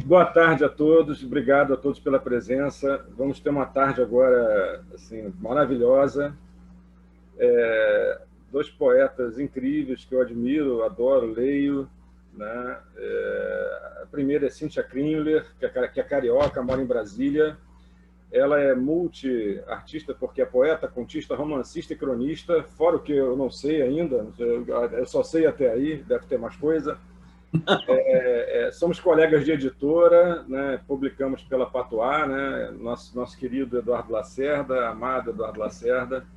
Boa tarde a todos, obrigado a todos pela presença. Vamos ter uma tarde agora assim, maravilhosa. Dois poetas incríveis que eu admiro, adoro, leio. Né? A primeira é Cíntia Kringler, que é carioca, mora em Brasília. Ela é multi-artista porque é poeta, contista, romancista e cronista, fora o que eu não sei ainda, eu só sei até aí, deve ter mais coisa. Somos colegas de editora, né? Publicamos pela Patois, né? Nosso querido Eduardo Lacerda, amado Eduardo Lacerda.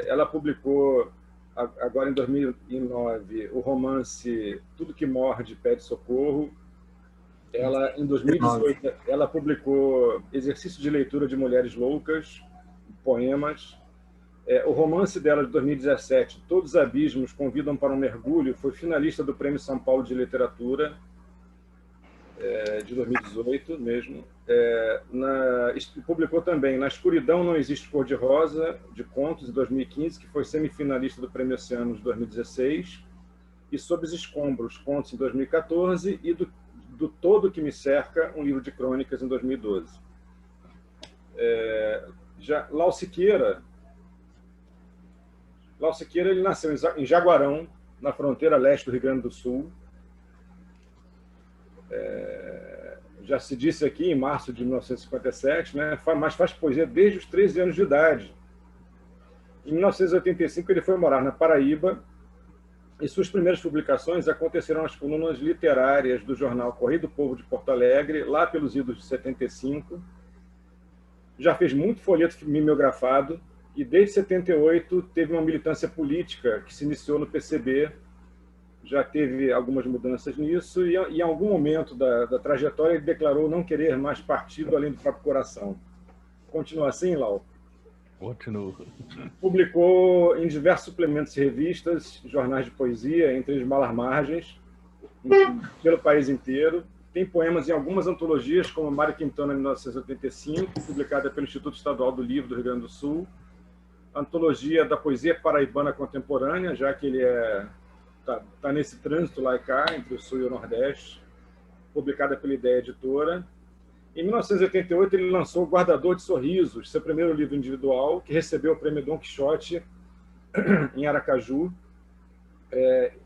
Ela publicou, agora em 2009, o romance Tudo que Morde Pede Socorro. Ela, em 2018, ela publicou Exercício de Leitura de Mulheres Loucas, poemas. O romance dela, de 2017, Todos os Abismos Convidam para um Mergulho, foi finalista do Prêmio São Paulo de Literatura, de 2018 mesmo. Publicou também Na Escuridão Não Existe Cor-de-Rosa, de contos, em 2015, que foi semifinalista do Prêmio Oceano, de 2016, e Sob os Escombros, contos, em 2014, e do Todo que Me Cerca, um livro de crônicas, em 2012. Lau Siqueira, ele nasceu em Jaguarão, na fronteira leste do Rio Grande do Sul. Já se disse aqui, em março de 1957, né? Mas faz poesia desde os 13 anos de idade. Em 1985, ele foi morar na Paraíba, e suas primeiras publicações aconteceram nas colunas literárias do jornal Correio do Povo de Porto Alegre, lá pelos idos de 75. Já fez muito folheto mimeografado, e desde 78 teve uma militância política que se iniciou no PCB. Já teve algumas mudanças nisso, e em algum momento da trajetória ele declarou não querer mais partido além do próprio coração. Continua assim, Lau? Continua. Publicou em diversos suplementos e revistas, jornais de poesia, entre eles Malas Margens, pelo país inteiro. Tem poemas em algumas antologias, como Mário Quintana, em 1985, publicada pelo Instituto Estadual do Livro do Rio Grande do Sul. Antologia da Poesia Paraibana Contemporânea, já que ele está nesse trânsito lá e cá, entre o Sul e o Nordeste, publicada pela Ideia Editora. Em 1988, ele lançou O Guardador de Sorrisos, seu primeiro livro individual, que recebeu o prêmio Dom Quixote, em Aracaju.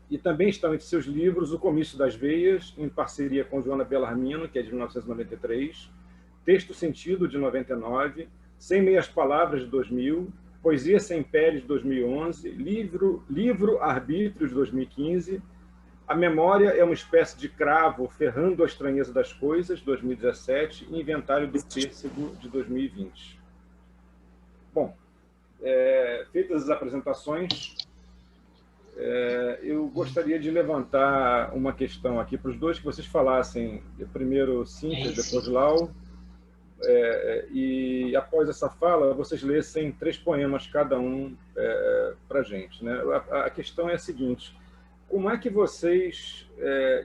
E também estão entre seus livros O Comício das Veias, em parceria com Joana Bellarmino, que é de 1993, Texto Sentido, de 99, Sem Meias Palavras, de 2000, Poesia Sem Pele, de 2011, Livro Arbítrio, de 2015, A Memória é uma Espécie de Cravo Ferrando a Estranheza das Coisas, de 2017, e Inventário do Pêssego, de 2020. Bom, feitas as apresentações, eu gostaria de levantar uma questão aqui para os dois, que vocês falassem, primeiro Cíntia, depois Lau, e após essa fala, vocês lessem 3 poemas cada um para a gente. Né? A questão é a seguinte: como é que vocês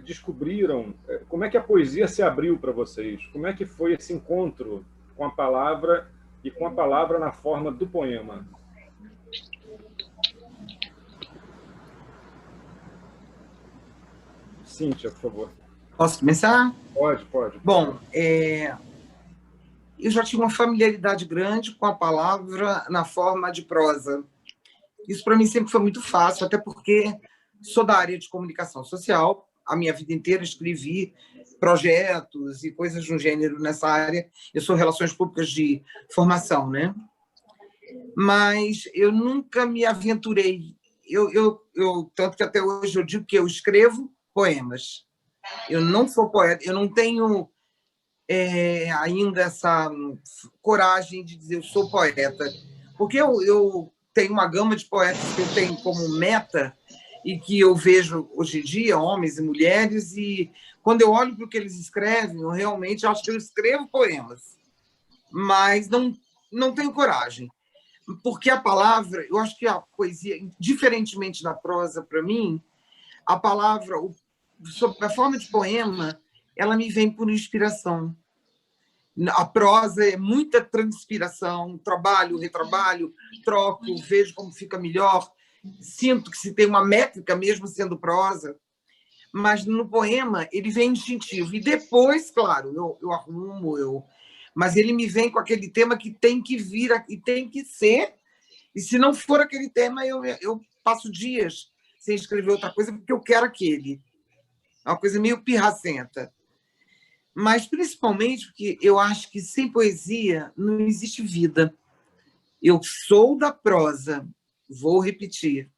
descobriram, como é que a poesia se abriu para vocês? Como é que foi esse encontro com a palavra e com a palavra na forma do poema? Cíntia, por favor. Posso começar? Pode. Bom, eu já tinha uma familiaridade grande com a palavra na forma de prosa. Isso, para mim, sempre foi muito fácil, até porque sou da área de comunicação social. A minha vida inteira escrevi projetos e coisas do gênero nessa área. Eu sou relações públicas de formação, né? Mas eu nunca me aventurei. Tanto que até hoje eu digo que eu escrevo poemas. Eu não sou poeta, eu não tenho ainda essa coragem de dizer eu sou poeta, porque eu tenho uma gama de poetas que eu tenho como meta e que eu vejo hoje em dia, homens e mulheres, e quando eu olho para o que eles escrevem, eu realmente acho que eu escrevo poemas, mas não tenho coragem, porque a palavra, eu acho que a poesia, diferentemente da prosa, para mim, a palavra, sob a forma de poema, ela me vem por inspiração. A prosa é muita transpiração, trabalho, retrabalho, troco, vejo como fica melhor, sinto que se tem uma métrica mesmo sendo prosa, mas no poema ele vem instintivo. E depois, claro, eu arrumo, mas ele me vem com aquele tema que tem que vir e tem que ser. E se não for aquele tema, eu passo dias sem escrever outra coisa, porque eu quero aquele. É uma coisa meio pirracenta. Mas, principalmente, porque eu acho que sem poesia não existe vida. Eu sou da prosa, vou repetir,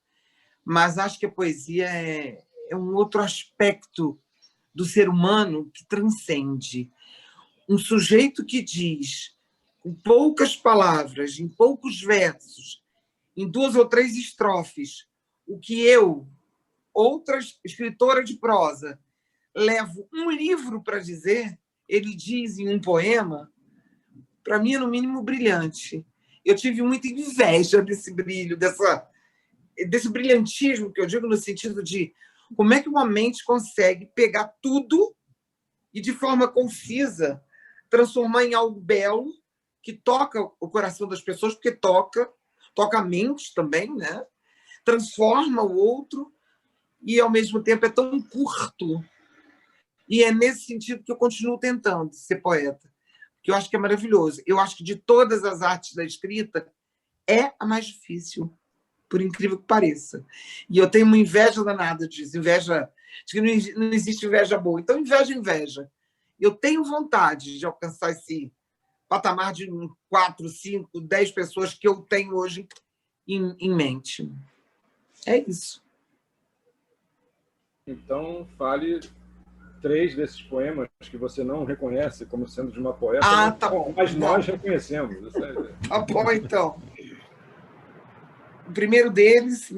mas acho que a poesia é um outro aspecto do ser humano que transcende. Um sujeito que diz, com poucas palavras, em poucos versos, em 2 ou 3 estrofes, o que eu, outra escritora de prosa, levo um livro para dizer, ele diz em um poema, para mim é, no mínimo, brilhante. Eu tive muita inveja desse brilho, desse brilhantismo, que eu digo no sentido de como é que uma mente consegue pegar tudo e, de forma concisa, transformar em algo belo, que toca o coração das pessoas, porque toca a mente também, né? Transforma o outro e, ao mesmo tempo, é tão curto. E é nesse sentido que eu continuo tentando ser poeta, que eu acho que é maravilhoso. Eu acho que, de todas as artes da escrita, é a mais difícil, por incrível que pareça. E eu tenho uma inveja danada disso. Inveja, acho que não existe inveja boa. Então, inveja. Eu tenho vontade de alcançar esse patamar de 4, 5, 10 pessoas que eu tenho hoje em mente. É isso. Então, fale 3 desses poemas que você não reconhece como sendo de uma poeta, Tá bom. Mas nós reconhecemos. Tá bom, então. O primeiro deles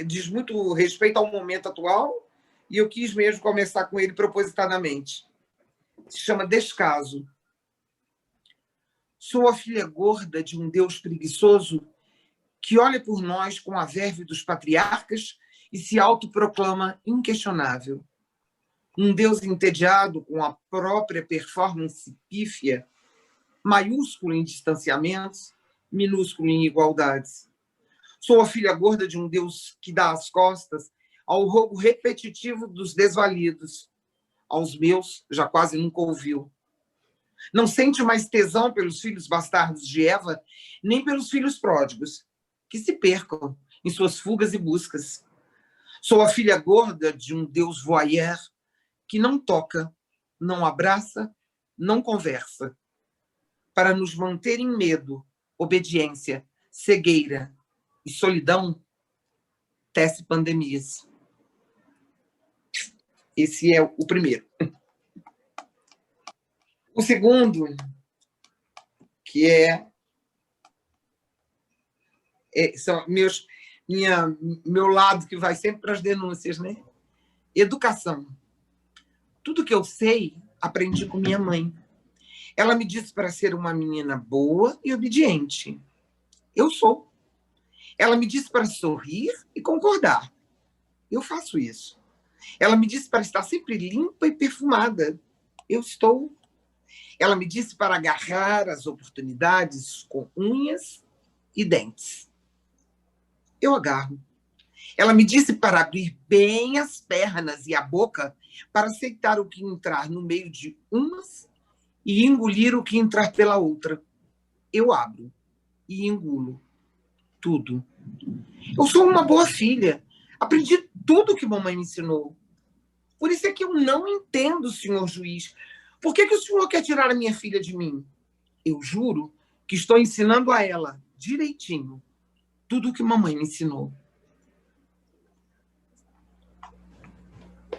diz muito respeito ao momento atual e eu quis mesmo começar com ele propositadamente. Se chama Descaso. Sou a filha gorda de um Deus preguiçoso que olha por nós com a verve dos patriarcas e se autoproclama inquestionável. Um Deus entediado com a própria performance pífia, maiúsculo em distanciamentos, minúsculo em igualdades. Sou a filha gorda de um Deus que dá as costas ao rogo repetitivo dos desvalidos. Aos meus, já quase nunca ouviu. Não sente mais tesão pelos filhos bastardos de Eva, nem pelos filhos pródigos, que se percam em suas fugas e buscas. Sou a filha gorda de um Deus voyeur que não toca, não abraça, não conversa, para nos manter em medo, obediência, cegueira e solidão, tece pandemias. Esse é o primeiro. O segundo, que são meu lado que vai sempre para as denúncias, né? Educação. Tudo que eu sei, aprendi com minha mãe. Ela me disse para ser uma menina boa e obediente. Eu sou. Ela me disse para sorrir e concordar. Eu faço isso. Ela me disse para estar sempre limpa e perfumada. Eu estou. Ela me disse para agarrar as oportunidades com unhas e dentes. Eu agarro. Ela me disse para abrir bem as pernas e a boca para aceitar o que entrar no meio de umas e engolir o que entrar pela outra. Eu abro e engulo tudo. Eu sou uma boa filha. Aprendi tudo que mamãe me ensinou. Por isso é que eu não entendo, senhor juiz. Por que o senhor quer tirar a minha filha de mim? Eu juro que estou ensinando a ela, direitinho, tudo o que mamãe me ensinou.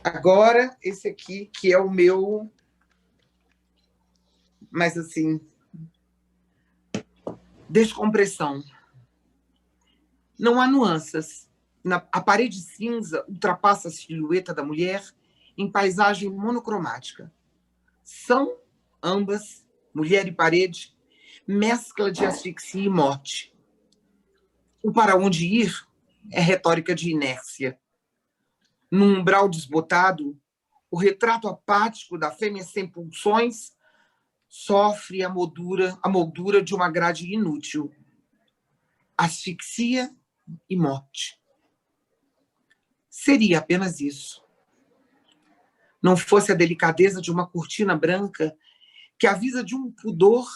Agora, esse aqui, que é o meu... Mas, assim... Descompressão. Não há nuances. A parede cinza ultrapassa a silhueta da mulher em paisagem monocromática. São, ambas, mulher e parede, mescla de asfixia e morte. O para onde ir é retórica de inércia. Num umbral desbotado, o retrato apático da fêmea sem pulsões sofre a moldura de uma grade inútil. Asfixia e morte. Seria apenas isso. não fosse a delicadeza de uma cortina branca que avisa de um pudor,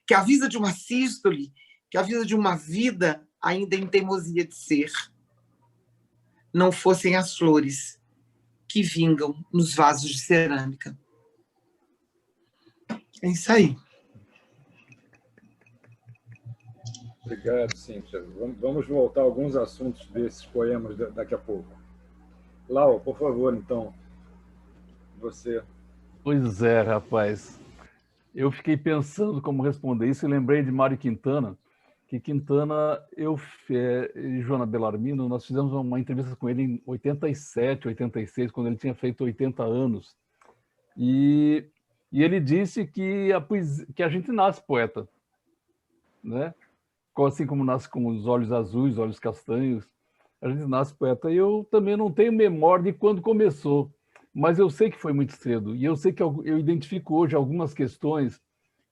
que avisa de uma sístole, que avisa de uma vida ainda em teimosia de ser. Não fossem as flores que vingam nos vasos de cerâmica. É isso aí. Obrigado, Cíntia. Vamos voltar a alguns assuntos desses poemas daqui a pouco. Lau, por favor, então, você. Pois é, rapaz. Eu fiquei pensando como responder isso e lembrei de Mário Quintana, que Quintana, e Joana Bellarmino, nós fizemos uma entrevista com ele em 87, 86, quando ele tinha feito 80 anos. E ele disse que a gente nasce poeta, né? Assim como nasce com os olhos azuis, olhos castanhos, a gente nasce poeta. E eu também não tenho memória de quando começou, mas eu sei que foi muito cedo. E eu sei que eu identifico hoje algumas questões,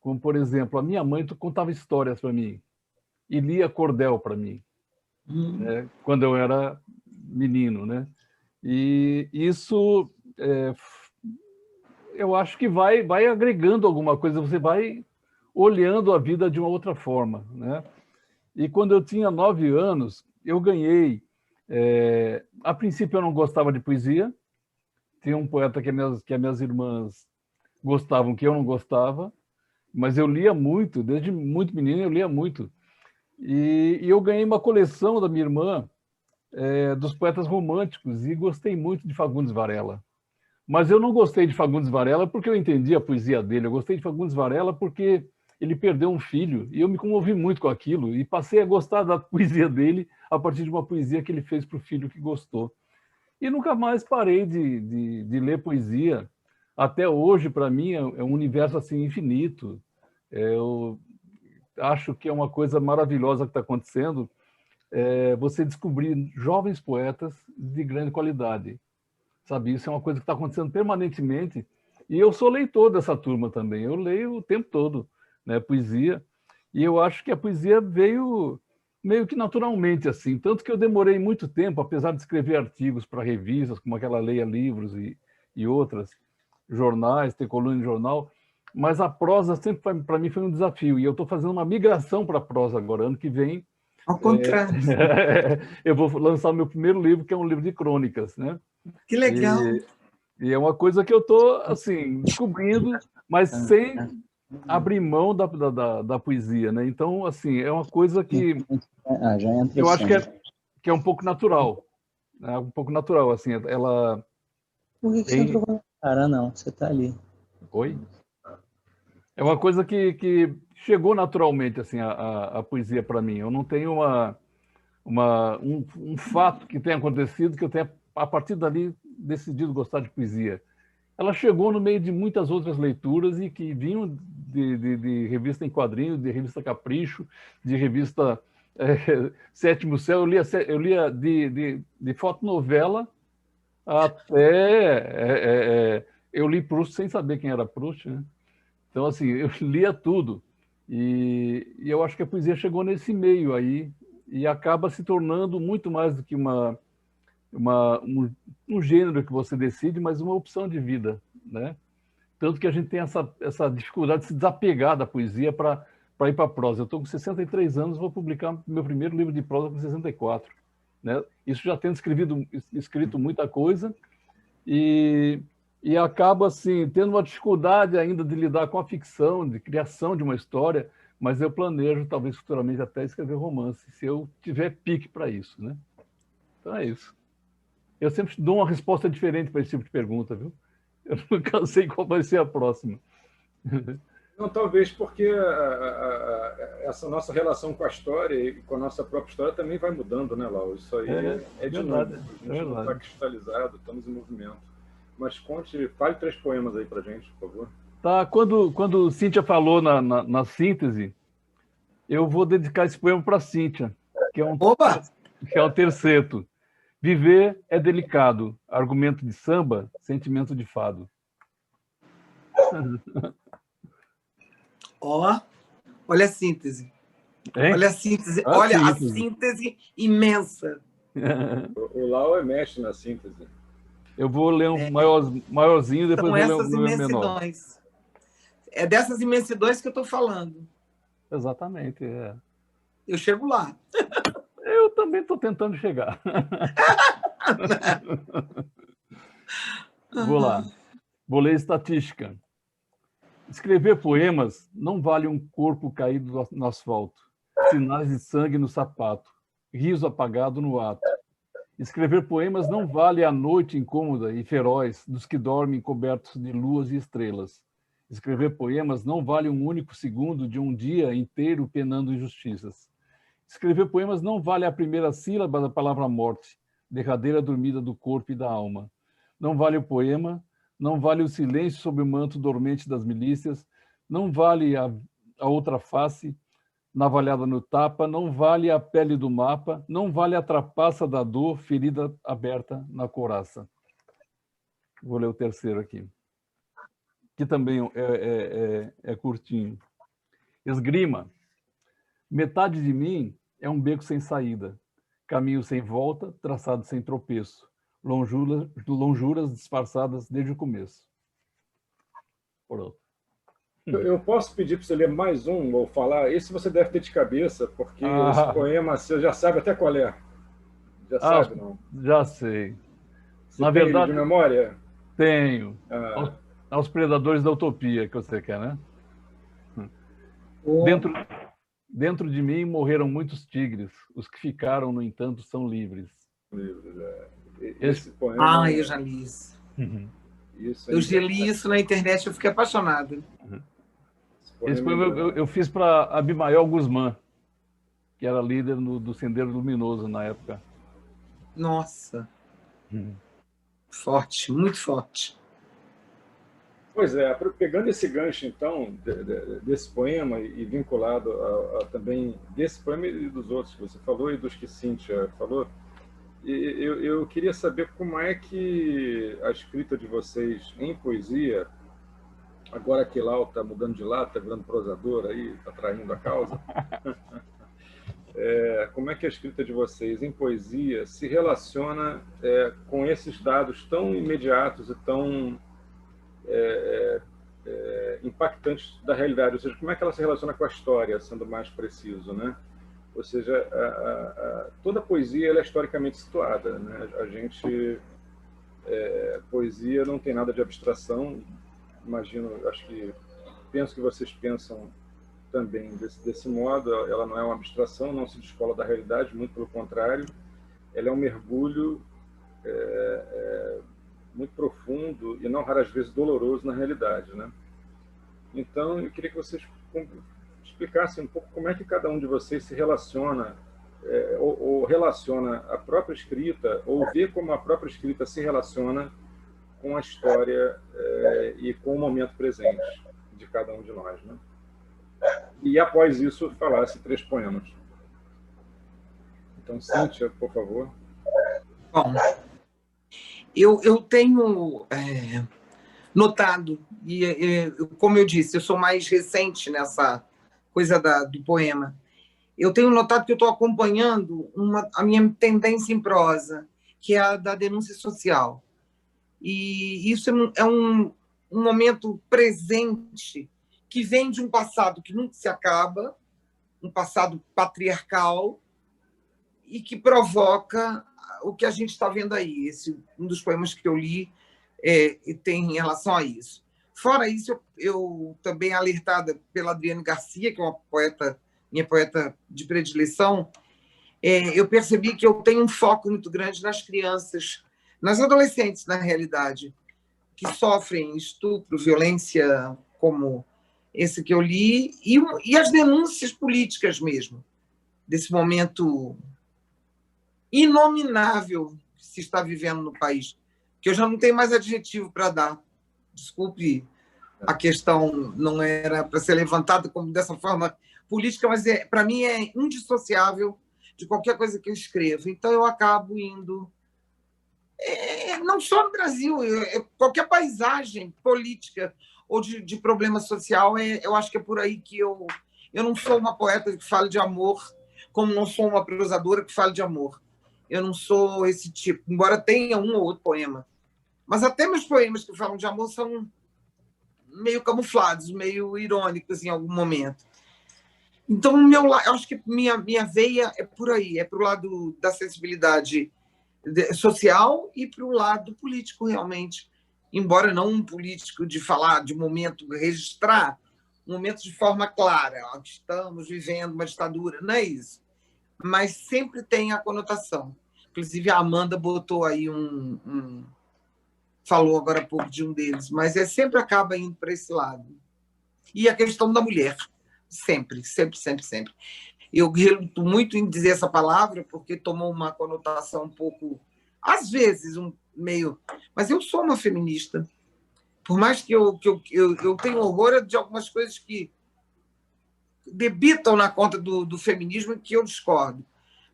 como, por exemplo, a minha mãe contava histórias para mim e lia cordel para mim, né, quando eu era menino, né? E isso, eu acho que vai agregando alguma coisa, você vai olhando a vida de uma outra forma, né? E quando eu tinha 9 anos, eu ganhei... a princípio, eu não gostava de poesia. Tinha um poeta que as minhas irmãs gostavam, que eu não gostava. Mas eu lia muito, desde muito menino eu lia muito. E eu ganhei uma coleção da minha irmã dos poetas românticos e gostei muito de Fagundes Varela. Mas eu não gostei de Fagundes Varela porque eu entendi a poesia dele. Eu gostei de Fagundes Varela porque ele perdeu um filho e eu me comovi muito com aquilo e passei a gostar da poesia dele a partir de uma poesia que ele fez para o filho que gostou. E nunca mais parei de ler poesia. Até hoje, para mim, é um universo assim infinito. Eu acho que é uma coisa maravilhosa que está acontecendo, você descobrir jovens poetas de grande qualidade. Sabe, isso é uma coisa que está acontecendo permanentemente. E eu sou leitor dessa turma também. Eu leio o tempo todo, né, poesia. E eu acho que a poesia veio meio que naturalmente, assim. Tanto que eu demorei muito tempo, apesar de escrever artigos para revistas, como aquela Leia Livros e outras, jornais, ter coluna em jornal, mas a prosa sempre, para mim, foi um desafio. E eu estou fazendo uma migração para a prosa agora. Ano que vem, Ao contrário. eu vou lançar meu primeiro livro, que é um livro de crônicas, né? Que legal. E é uma coisa que eu estou, assim, descobrindo, mas sem abrir mão da poesia, né? Então, assim, é uma coisa que eu acho que é um pouco natural. É um pouco natural, assim, ela... Por que você não trocou a cara, não? Você está ali. Oi? É uma coisa que chegou naturalmente, assim, a poesia para mim. Eu não tenho um fato que tenha acontecido que eu tenha, a partir dali, decidido gostar de poesia. Ela chegou no meio de muitas outras leituras e que vinham de revista em quadrinhos, de revista Capricho, de revista Sétimo Céu. Eu lia de fotonovela até... eu li Proust sem saber quem era Proust, né? Então, assim, eu lia tudo. E eu acho que a poesia chegou nesse meio aí e acaba se tornando muito mais do que um gênero que você decide, mas uma opção de vida, né? Tanto que a gente tem essa dificuldade de se desapegar da poesia para ir para a prosa. Eu estou com 63 anos, vou publicar meu primeiro livro de prosa com 64. Né? Isso já tendo escrito muita coisa e acabo assim, tendo uma dificuldade ainda de lidar com a ficção, de criação de uma história, mas eu planejo, talvez futuramente, até escrever romance, se eu tiver pique para isso. Né? Então é isso. Eu sempre dou uma resposta diferente para esse tipo de pergunta, viu? Eu nunca sei qual vai ser a próxima. Não, talvez porque essa nossa relação com a história e com a nossa própria história também vai mudando, né, Lau? Isso aí é de novo. A gente não está cristalizado, estamos em movimento. Mas fale 3 poemas aí para a gente, por favor. Tá, quando Cíntia falou na síntese, eu vou dedicar esse poema para Cíntia, que é um terceto. Viver é delicado, argumento de samba, sentimento de fado. Olha a síntese. Hein? Olha a síntese. Olha a síntese imensa. O Lau é mestre na síntese. Eu vou ler um maiorzinho, depois vou ler um menor. Imensidões. É dessas imensidões que eu estou falando. Exatamente. É. Eu chego lá. Eu também estou tentando chegar. Vou lá. Vou ler estatística. Escrever poemas não vale um corpo caído no asfalto, sinais de sangue no sapato, riso apagado no ato. Escrever poemas não vale a noite incômoda e feroz dos que dormem cobertos de luas e estrelas. Escrever poemas não vale um único segundo de um dia inteiro penando injustiças. Escrever poemas não vale a primeira sílaba da palavra morte, derradeira dormida do corpo e da alma. Não vale o poema, não vale o silêncio sob o manto dormente das milícias, não vale a outra face, navalhada no tapa, não vale a pele do mapa, não vale a trapaça da dor, ferida aberta na couraça. Vou ler o terceiro aqui, que também é curtinho. Esgrima. Metade de mim é um beco sem saída, caminho sem volta, traçado sem tropeço, lonjuras disfarçadas desde o começo. Pronto. Eu posso pedir para você ler mais um ou falar? Esse você deve ter de cabeça, porque esse poema você já sabe até qual é. Já sabe, não? Já sei. Você Na tem verdade, de memória? Tenho. Aos predadores da utopia, que você quer, né? Dentro de mim morreram muitos tigres. Os que ficaram, no entanto, são livres. Esse poema... eu já li isso. Isso eu já li isso na internet, eu fiquei apaixonado. Esse poema eu fiz para Abimael Guzmán, que era líder do Sendeiro Luminoso na época. Nossa. Forte, muito forte. Pois é, pegando esse gancho, então, desse poema e vinculado também desse poema e dos outros que você falou e dos que Cíntia falou, eu queria saber como é que a escrita de vocês em poesia, agora que Lau está mudando de lado, está virando prosador aí, está traindo a causa, como é que a escrita de vocês em poesia se relaciona com esses dados tão imediatos e tão impactantes da realidade, ou seja, como é que ela se relaciona com a história, sendo mais preciso, né? Ou seja, toda poesia ela é historicamente situada, né? A gente poesia não tem nada de abstração, imagino, penso que vocês pensam também desse modo. Ela não é uma abstração, não se descola da realidade, muito pelo contrário, ela é um mergulho muito profundo e não raras vezes doloroso na realidade, né? Então, eu queria que vocês explicassem um pouco como é que cada um de vocês se relaciona, ou relaciona a própria escrita, ou vê como a própria escrita se relaciona com a história e com o momento presente de cada um de nós, né? E, após isso, falasse 3 poemas. Então, Cíntia, por favor. Bom, eu tenho notado, e como eu disse, eu sou mais recente nessa coisa do poema. Eu tenho notado que eu estou acompanhando a minha tendência em prosa, que é a da denúncia social. E isso é um momento presente que vem de um passado que nunca se acaba, um passado patriarcal, e que provoca o que a gente está vendo aí. Um dos poemas que eu li tem em relação a isso. Fora isso, eu também, alertada pela Adriane Garcia, que é uma minha poeta de predileção, eu percebi que eu tenho um foco muito grande nas crianças, nas adolescentes, na realidade, que sofrem estupro, violência, como esse que eu li, e as denúncias políticas mesmo, desse momento inominável que se está vivendo no país, que eu já não tenho mais adjetivo para dar. Desculpe, a questão não era para ser levantada como dessa forma política, mas para mim é indissociável de qualquer coisa que eu escrevo. Então eu acabo indo, não só no Brasil, qualquer paisagem política ou de problema social, eu acho que é por aí que eu não sou uma poeta que fale de amor, como não sou uma prosadora que fale de amor. Eu não sou esse tipo, embora tenha um ou outro poema Mas até meus poemas que falam de amor são meio camuflados, meio irônicos em algum momento. Então, eu acho que minha veia é por aí, é para o lado da sensibilidade social e para o lado político, realmente. Embora não um político de falar de momento, registrar um momento de forma clara. Estamos vivendo uma ditadura, não é isso. Mas sempre tem a conotação. Inclusive, a Amanda botou aí falou agora há pouco de um deles, mas sempre acaba indo para esse lado. E a questão da mulher, sempre, sempre, sempre, sempre. Eu reluto muito em dizer essa palavra, porque tomou uma conotação um pouco, às vezes, meio... Mas eu sou uma feminista. Por mais que eu tenha horror de algumas coisas que debitam na conta do feminismo que eu discordo.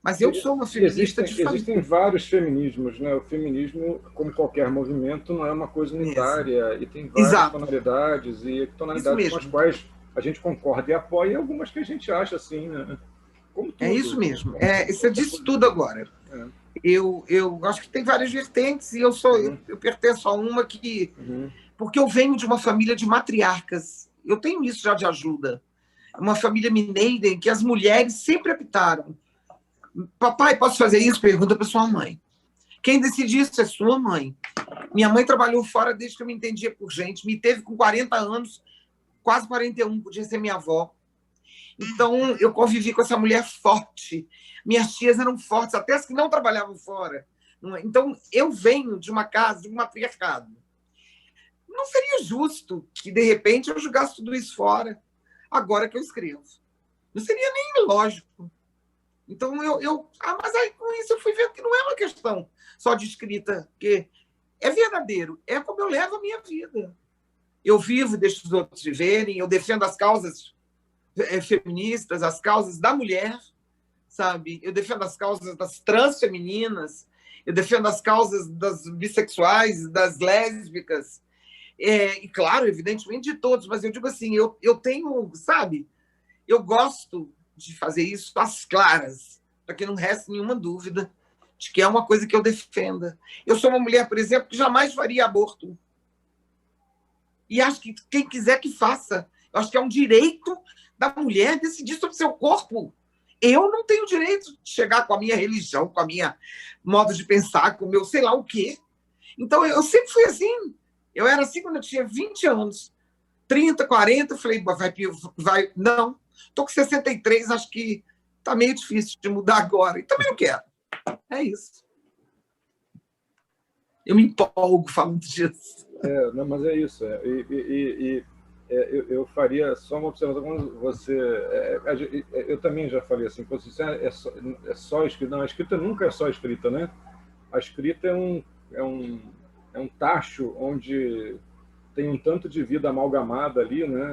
Mas eu sou uma feminista. Existem vários feminismos, né? O feminismo, como qualquer movimento, não é uma coisa unitária, e tem várias tonalidades, e tonalidades com as quais a gente concorda e apoia, e algumas que a gente acha assim, né? Como tudo. É isso mesmo. Você disse tudo agora. Eu acho que tem várias vertentes, e eu pertenço a uma que... Porque eu venho de uma família de matriarcas. Eu tenho isso já de ajuda. Uma família mineira em que as mulheres sempre apitaram. Papai, posso fazer isso? Pergunta para sua mãe. Quem decide isso é sua mãe. Minha mãe trabalhou fora desde que eu me entendia por gente. Me teve com 40 anos, quase 41, podia ser minha avó. Então, eu convivi com essa mulher forte. Minhas tias eram fortes, até as que não trabalhavam fora. Então, eu venho de uma casa, de um matriarcado. Não seria justo que, de repente, eu jogasse tudo isso fora, agora que eu escrevo. Não seria nem lógico. Então, mas aí com isso eu fui vendo que não é uma questão só de escrita, porque é verdadeiro, é como eu levo a minha vida. Eu vivo, deixo os outros viverem, eu defendo as causas feministas, as causas da mulher, sabe? Eu defendo as causas das transfemininas, eu defendo as causas das bissexuais, das lésbicas, e claro, evidentemente de todos, mas eu digo assim, eu tenho, sabe? Eu gosto de fazer isso às claras, para que não reste nenhuma dúvida de que é uma coisa que eu defenda. Eu sou uma mulher, por exemplo, que jamais faria aborto. E acho que quem quiser que faça. Eu acho que é um direito da mulher decidir sobre o seu corpo. Eu não tenho direito de chegar com a minha religião, com a minha modo de pensar, com o meu sei lá o quê. Então, eu sempre fui assim. Eu era assim quando eu tinha 20 anos. 30, 40, eu falei, vai, não. Estou com 63, acho que está meio difícil de mudar agora. E também não quero. É isso. Eu me empolgo falando disso. Não, mas é isso. Eu faria só uma observação. Quando você... eu também já falei assim, quando você é só escrita. Não, a escrita nunca é só escrita, né? A escrita é um tacho onde tem um tanto de vida amalgamada ali, né?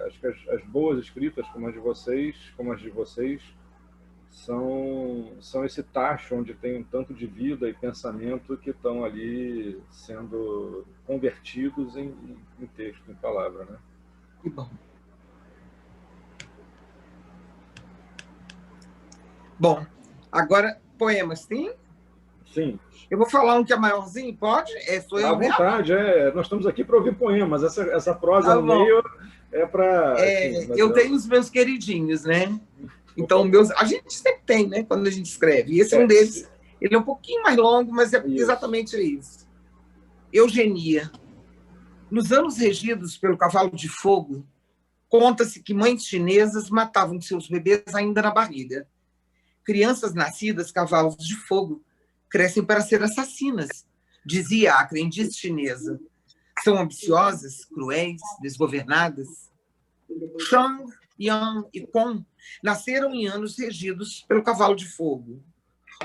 Acho que as boas escritas, como as de vocês, são esse tacho onde tem um tanto de vida e pensamento que estão ali sendo convertidos em texto, em palavra, né? Que bom. Bom, agora poemas, sim? Sim. Eu vou falar um que é maiorzinho, pode? Sou eu à vontade, nós estamos aqui para ouvir poemas. Essa prosa no meio é para... eu tenho os meus queridinhos, né? Então, a gente sempre tem, né? Quando a gente escreve. E esse é um deles. Ele é um pouquinho mais longo, mas é exatamente isso. Eugenia. Nos anos regidos pelo cavalo de fogo, conta-se que mães chinesas matavam seus bebês ainda na barriga. Crianças nascidas cavalos de fogo crescem para ser assassinas, dizia a crendice chinesa. São ambiciosas, cruéis, desgovernadas. Shang, Yang e Kong nasceram em anos regidos pelo cavalo de fogo,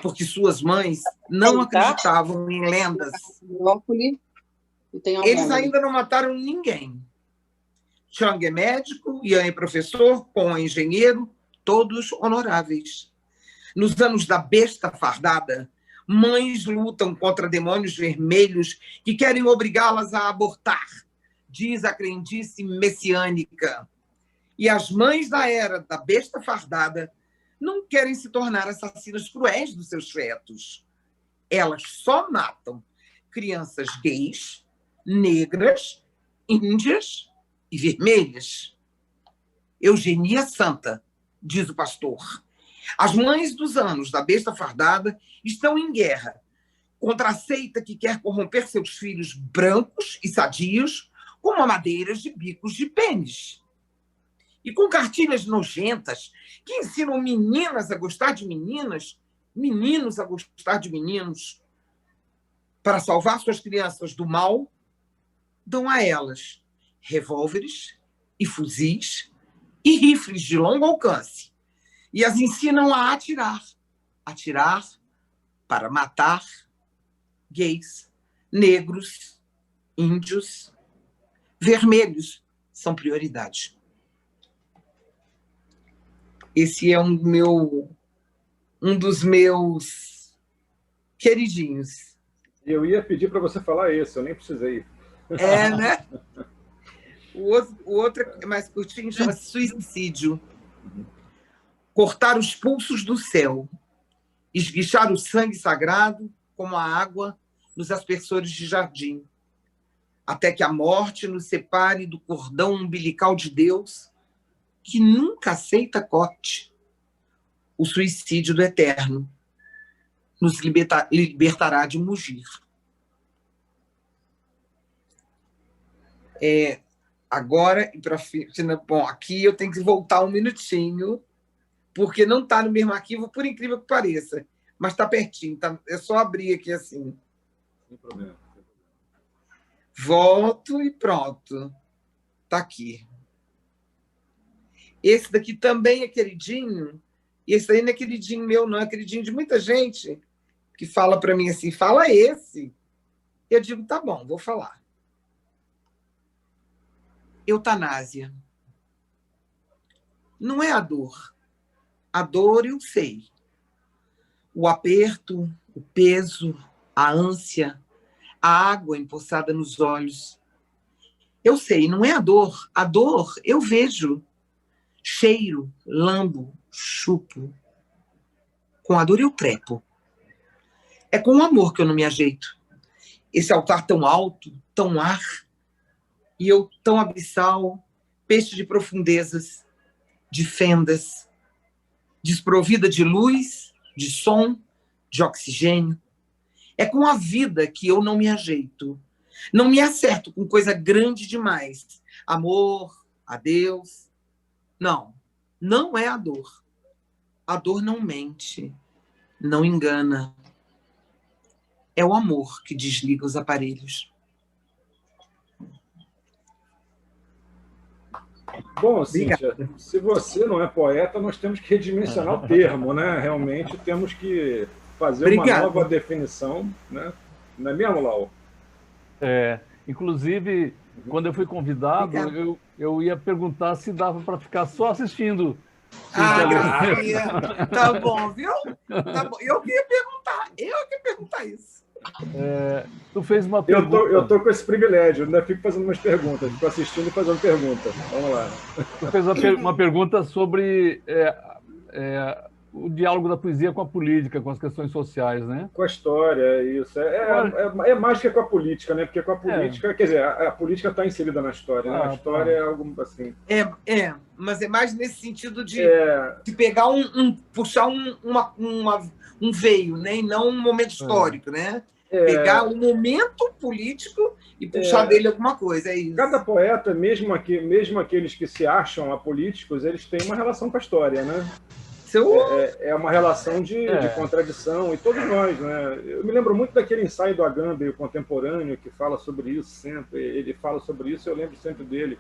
porque suas mães não acreditavam em lendas. Eles ainda não mataram ninguém. Shang é médico, Yang é professor, Kong é engenheiro, todos honoráveis. Nos anos da besta fardada, mães lutam contra demônios vermelhos que querem obrigá-las a abortar, diz a crendice messiânica. E as mães da era da besta fardada não querem se tornar assassinas cruéis dos seus fetos. Elas só matam crianças gays, negras, índias e vermelhas. Eugenia Santa, diz o pastor. As mães dos anos da besta fardada estão em guerra contra a seita que quer corromper seus filhos brancos e sadios com mamadeiras de bicos de pênis. E com cartilhas nojentas que ensinam meninas a gostar de meninas, meninos a gostar de meninos, para salvar suas crianças do mal, dão a elas revólveres e fuzis e rifles de longo alcance e as ensinam a atirar para matar gays, negros, índios, vermelhos são prioridade. Esse é um dos meus queridinhos. Eu ia pedir para você falar isso, eu nem precisei. É, né? O outro é mais curtinho, chama Suicídio. Cortar os pulsos do céu, esguichar o sangue sagrado como a água nos aspersores de jardim, até que a morte nos separe do cordão umbilical de Deus, que nunca aceita corte. O suicídio do eterno nos libertará de mugir. Agora, bom, aqui eu tenho que voltar um minutinho, porque não está no mesmo arquivo, por incrível que pareça, mas está pertinho, tá? É só abrir aqui assim. Sem problema. Volto e pronto. Está aqui. Esse daqui também é queridinho, e esse aí não é queridinho meu, não, é queridinho de muita gente que fala para mim assim, fala esse. Eu digo, tá bom, vou falar. Eutanásia. Não é a dor. A dor eu sei. O aperto, o peso, a ânsia, a água empoçada nos olhos. Eu sei, não é a dor. A dor eu vejo. Cheiro, lambo, chupo. Com a dor eu trepo. É com o amor que eu não me ajeito. Esse altar tão alto, tão ar, e eu tão abissal, peixe de profundezas, de fendas, desprovida de luz, de som, de oxigênio. É com a vida que eu não me ajeito. Não me acerto com coisa grande demais. Amor, adeus. Não, não é a dor. A dor não mente, não engana. É o amor que desliga os aparelhos. Bom, Cíntia, se você não é poeta, nós temos que redimensionar o termo, né? Realmente temos que fazer uma nova definição, né? Não é mesmo, Lau? Inclusive, quando eu fui convidado, eu ia perguntar se dava para ficar só assistindo. Gracinha, tá bom, viu? Tá bom. Eu queria perguntar isso. Tu fez uma pergunta. Eu tô com esse privilégio, ainda fico fazendo umas perguntas, fico assistindo e fazendo perguntas. Vamos lá. Tu fez uma pergunta sobre o diálogo da poesia com a política, com as questões sociais, né? Com a história, isso. É mais que com a política, né? Porque com a política, quer dizer, a política está inserida na história, né? A história é algo assim. Mas é mais nesse sentido de pegar puxar um veio, né? E não um momento histórico, né? Pegar um momento político e puxar dele alguma coisa, é isso. Cada poeta, mesmo aqueles que se acham apolíticos, eles têm uma relação com a história, né? É uma relação de contradição, e todos nós, né? Eu me lembro muito daquele ensaio do Agamben, o contemporâneo, que fala sobre isso sempre. Ele fala sobre isso, eu lembro sempre dele,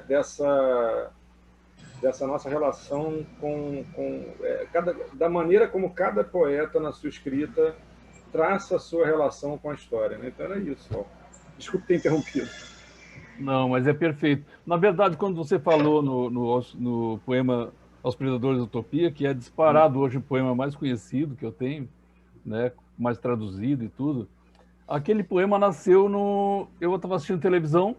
dessa nossa relação da maneira como cada poeta, na sua escrita, traça a sua relação com a história, né? Então era isso. Ó. Desculpe ter interrompido. Não, mas é perfeito. Na verdade, quando você falou no poema Aos Predadores da Utopia, que é disparado hoje o poema mais conhecido que eu tenho, né, mais traduzido e tudo, aquele poema nasceu eu estava assistindo televisão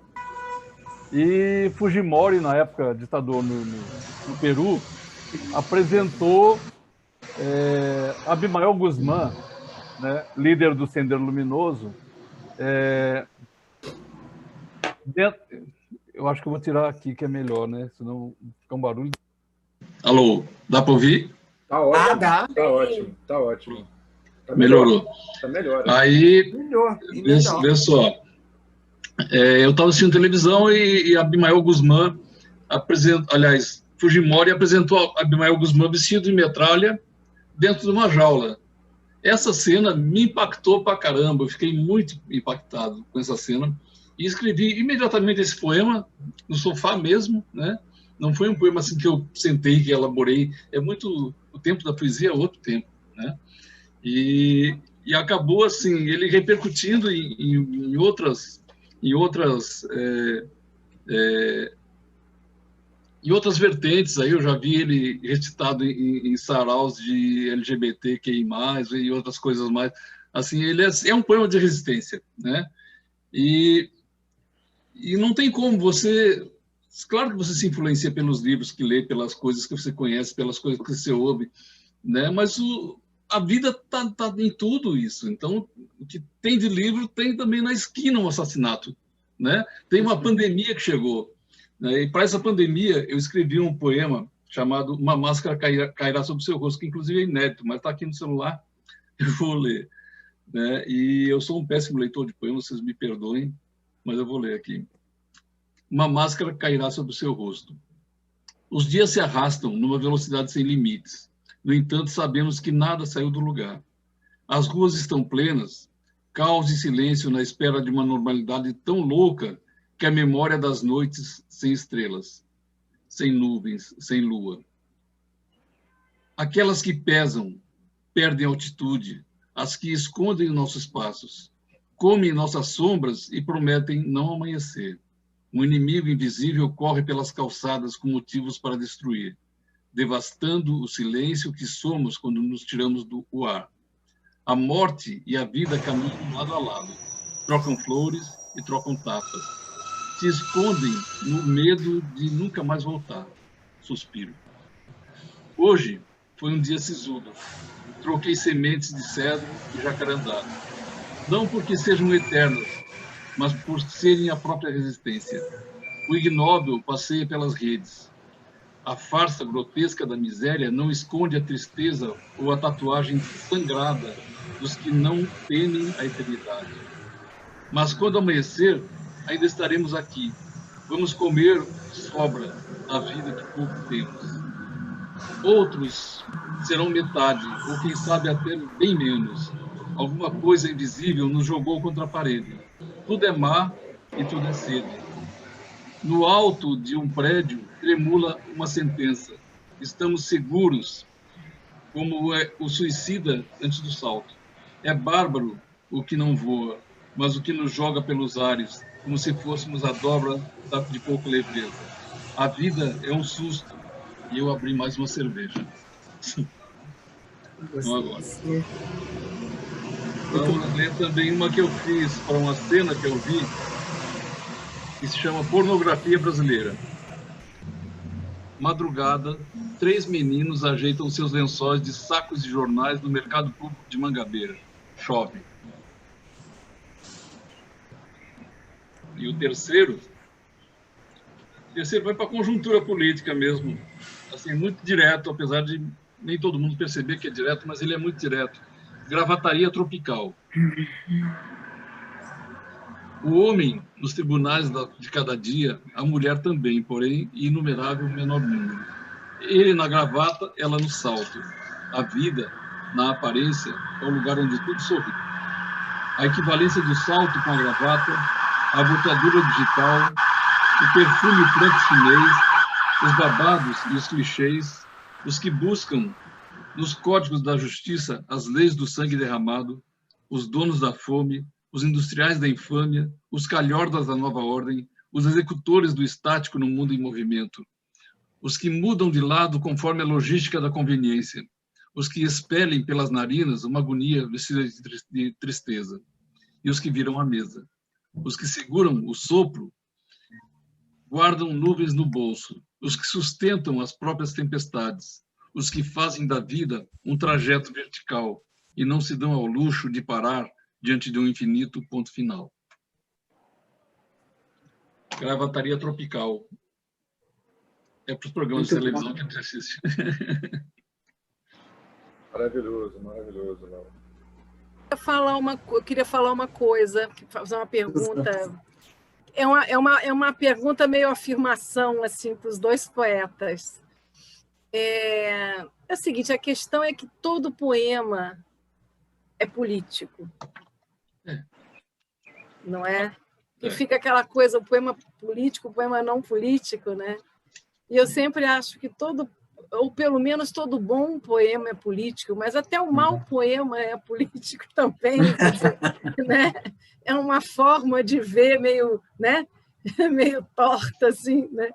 e Fujimori, na época ditador no Peru, apresentou Abimael Guzmán né, líder do Sendero Luminoso. Eu acho que eu vou tirar aqui, que é melhor, né? Senão fica um barulho. Alô, dá para ouvir? Tá ótimo. Dá. Tá ótimo. Tá ótimo. Tá Melhorou. Tá melhor. Aí, Melhor. vê só. Eu estava assistindo televisão e Abimael Guzmán apresentou, aliás, Fujimori apresentou Abimael Guzmán vestido de metralha dentro de uma jaula. Essa cena me impactou pra caramba, eu fiquei muito impactado com essa cena e escrevi imediatamente esse poema no sofá mesmo, né? Não foi um poema assim que eu sentei, que elaborei, o tempo da poesia é outro tempo, né? E acabou assim, ele repercutindo em outras vertentes. Aí eu já vi ele recitado em saraus de LGBTQI+, e outras coisas mais. Assim, ele é um poema de resistência, né? E não tem como você... Claro que você se influencia pelos livros que lê, pelas coisas que você conhece, pelas coisas que você ouve, né? Mas a vida tá em tudo isso. Então, o que tem de livro tem também na esquina um assassinato, né? Tem uma pandemia que chegou, né? E para essa pandemia eu escrevi um poema chamado Uma Máscara Cairá sobre o Seu Rosto, que inclusive é inédito, mas está aqui no celular, eu vou ler, né? E eu sou um péssimo leitor de poemas, vocês me perdoem, mas eu vou ler aqui. Uma máscara cairá sobre o seu rosto. Os dias se arrastam numa velocidade sem limites. No entanto, sabemos que nada saiu do lugar. As ruas estão plenas, caos e silêncio na espera de uma normalidade tão louca que a memória das noites sem estrelas, sem nuvens, sem lua. Aquelas que pesam, perdem altitude, as que escondem nossos passos, comem nossas sombras e prometem não amanhecer. Um inimigo invisível corre pelas calçadas com motivos para destruir, devastando o silêncio que somos quando nos tiramos do ar. A morte e a vida caminham lado a lado, trocam flores e trocam tapas. Se escondem no medo de nunca mais voltar. Suspiro. Hoje foi um dia sisudo. Troquei sementes de cedro e jacarandá. Não porque sejam eternas, mas por serem a própria resistência. O ignóbil passeia pelas redes. A farsa grotesca da miséria não esconde a tristeza ou a tatuagem sangrada dos que não temem a eternidade. Mas quando amanhecer, ainda estaremos aqui. Vamos comer sobra da vida que pouco temos. Outros serão metade, ou quem sabe até bem menos. Alguma coisa invisível nos jogou contra a parede. Tudo é mar e tudo é sede. No alto de um prédio tremula uma sentença. Estamos seguros, como é o suicida antes do salto. É bárbaro o que não voa, mas o que nos joga pelos ares, como se fôssemos a dobra de pouca leveza. A vida é um susto, e eu abri mais uma cerveja. Então, agora. Vamos ler também uma que eu fiz para uma cena que eu vi, que se chama Pornografia Brasileira. Madrugada, 3 meninos ajeitam seus lençóis de sacos de jornais no mercado público de Mangabeira. Chove. E o terceiro vai para a conjuntura política mesmo. Assim, muito direto, apesar de nem todo mundo perceber que é direto, mas ele é muito direto. Gravataria tropical. O homem nos tribunais de cada dia, a mulher também, porém, inumerável menor número. Ele na gravata, ela no salto. A vida, na aparência, é o lugar onde tudo sorri. A equivalência do salto com a gravata, a botadura digital, o perfume branco chinês, os babados e os clichês, os que buscam nos códigos da justiça as leis do sangue derramado, os donos da fome, os industriais da infâmia, os calhordas da nova ordem, os executores do estático no mundo em movimento, os que mudam de lado conforme a logística da conveniência, os que expelem pelas narinas uma agonia vestida de tristeza, e os que viram a mesa, os que seguram o sopro, guardam nuvens no bolso, os que sustentam as próprias tempestades, os que fazem da vida um trajeto vertical, e não se dão ao luxo de parar diante de um infinito ponto final. Gravataria tropical. É para os programas de televisão de exercício. Maravilhoso, maravilhoso, Laura. Eu queria falar uma coisa, fazer uma pergunta. É uma pergunta meio afirmação assim, para os dois poetas. É o seguinte, a questão é que todo poema é político. Não é? E fica aquela coisa, o poema político, o poema não político, né? E eu sempre acho que ou pelo menos todo bom poema é político, mas até o mau poema é político também, né? É uma forma de ver meio, né? Meio torta, assim, né?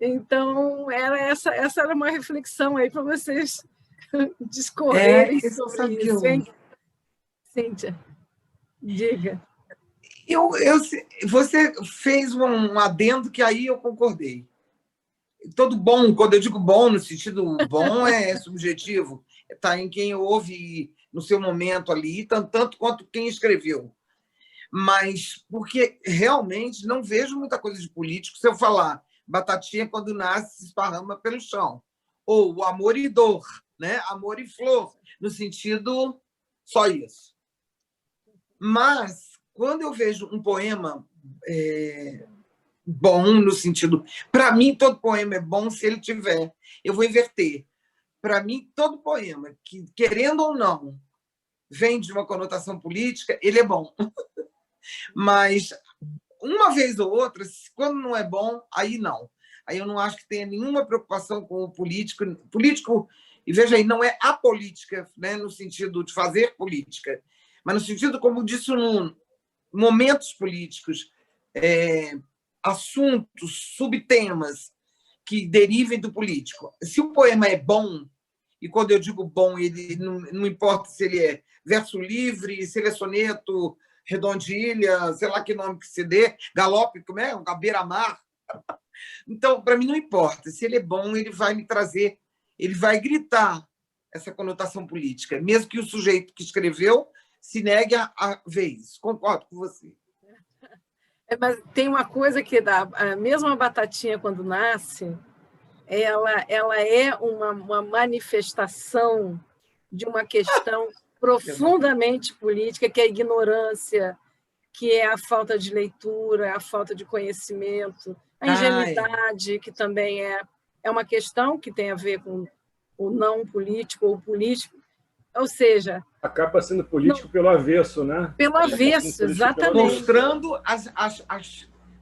Então, essa era uma reflexão aí para vocês discorrerem sobre isso, hein? Cíntia, diga. Você fez um adendo que aí eu concordei. Todo bom, quando eu digo bom, no sentido bom é subjetivo, está em quem ouve no seu momento ali, tanto quanto quem escreveu. Mas porque realmente não vejo muita coisa de político se eu falar batatinha quando nasce se esparrama pelo chão, ou o amor e dor, né? Amor e flor, no sentido só isso. Mas quando eu vejo um poema bom, no sentido... Para mim, todo poema é bom se ele tiver... Eu vou inverter. Para mim, todo poema, que, querendo ou não, vem de uma conotação política, ele é bom. Mas, uma vez ou outra, quando não é bom, aí não. Aí eu não acho que tenha nenhuma preocupação com o político. Político, e veja aí, não é a política, né, no sentido de fazer política, mas no sentido, como disse, momentos políticos, assuntos, subtemas que derivem do político. Se o poema é bom, e quando eu digo bom, ele não importa se ele é verso livre, se ele é soneto, redondilha, sei lá que nome que se dê, galope, como é? Beira-mar. Então, para mim, não importa. Se ele é bom, ele vai me trazer, ele vai gritar essa conotação política, mesmo que o sujeito que escreveu se negue a ver isso. Concordo com você. Mas tem uma coisa que a mesma batatinha, quando nasce, ela é uma manifestação de uma questão profundamente política, que é a ignorância, que é a falta de leitura, a falta de conhecimento, a ingenuidade, que também é uma questão que tem a ver com o não político ou político. Ou seja... Acaba sendo político pelo avesso, né? Pelo avesso, exatamente. Mostrando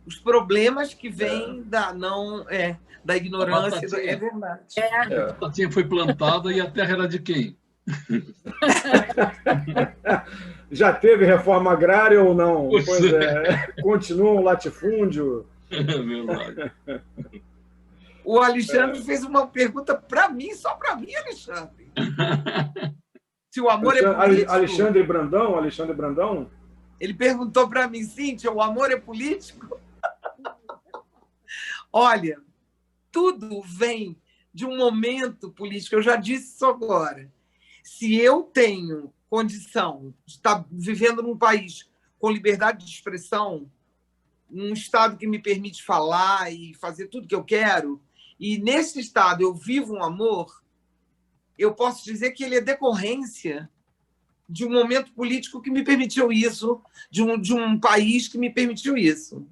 os problemas que vêm da ignorância. É verdade. A batatinha foi plantada e a terra era de quem? Já teve reforma agrária ou não? Pois continua um latifúndio? É verdade. O Alexandre fez uma pergunta para mim, só para mim, Alexandre. Se o amor é político... Alexandre Brandão? Ele perguntou para mim, Cíntia, o amor é político? Olha, tudo vem de um momento político. Eu já disse isso agora. Se eu tenho condição de estar vivendo num país com liberdade de expressão, num estado que me permite falar e fazer tudo que eu quero, e nesse estado eu vivo um amor, eu posso dizer que ele é decorrência de um momento político que me permitiu isso, de um país que me permitiu isso.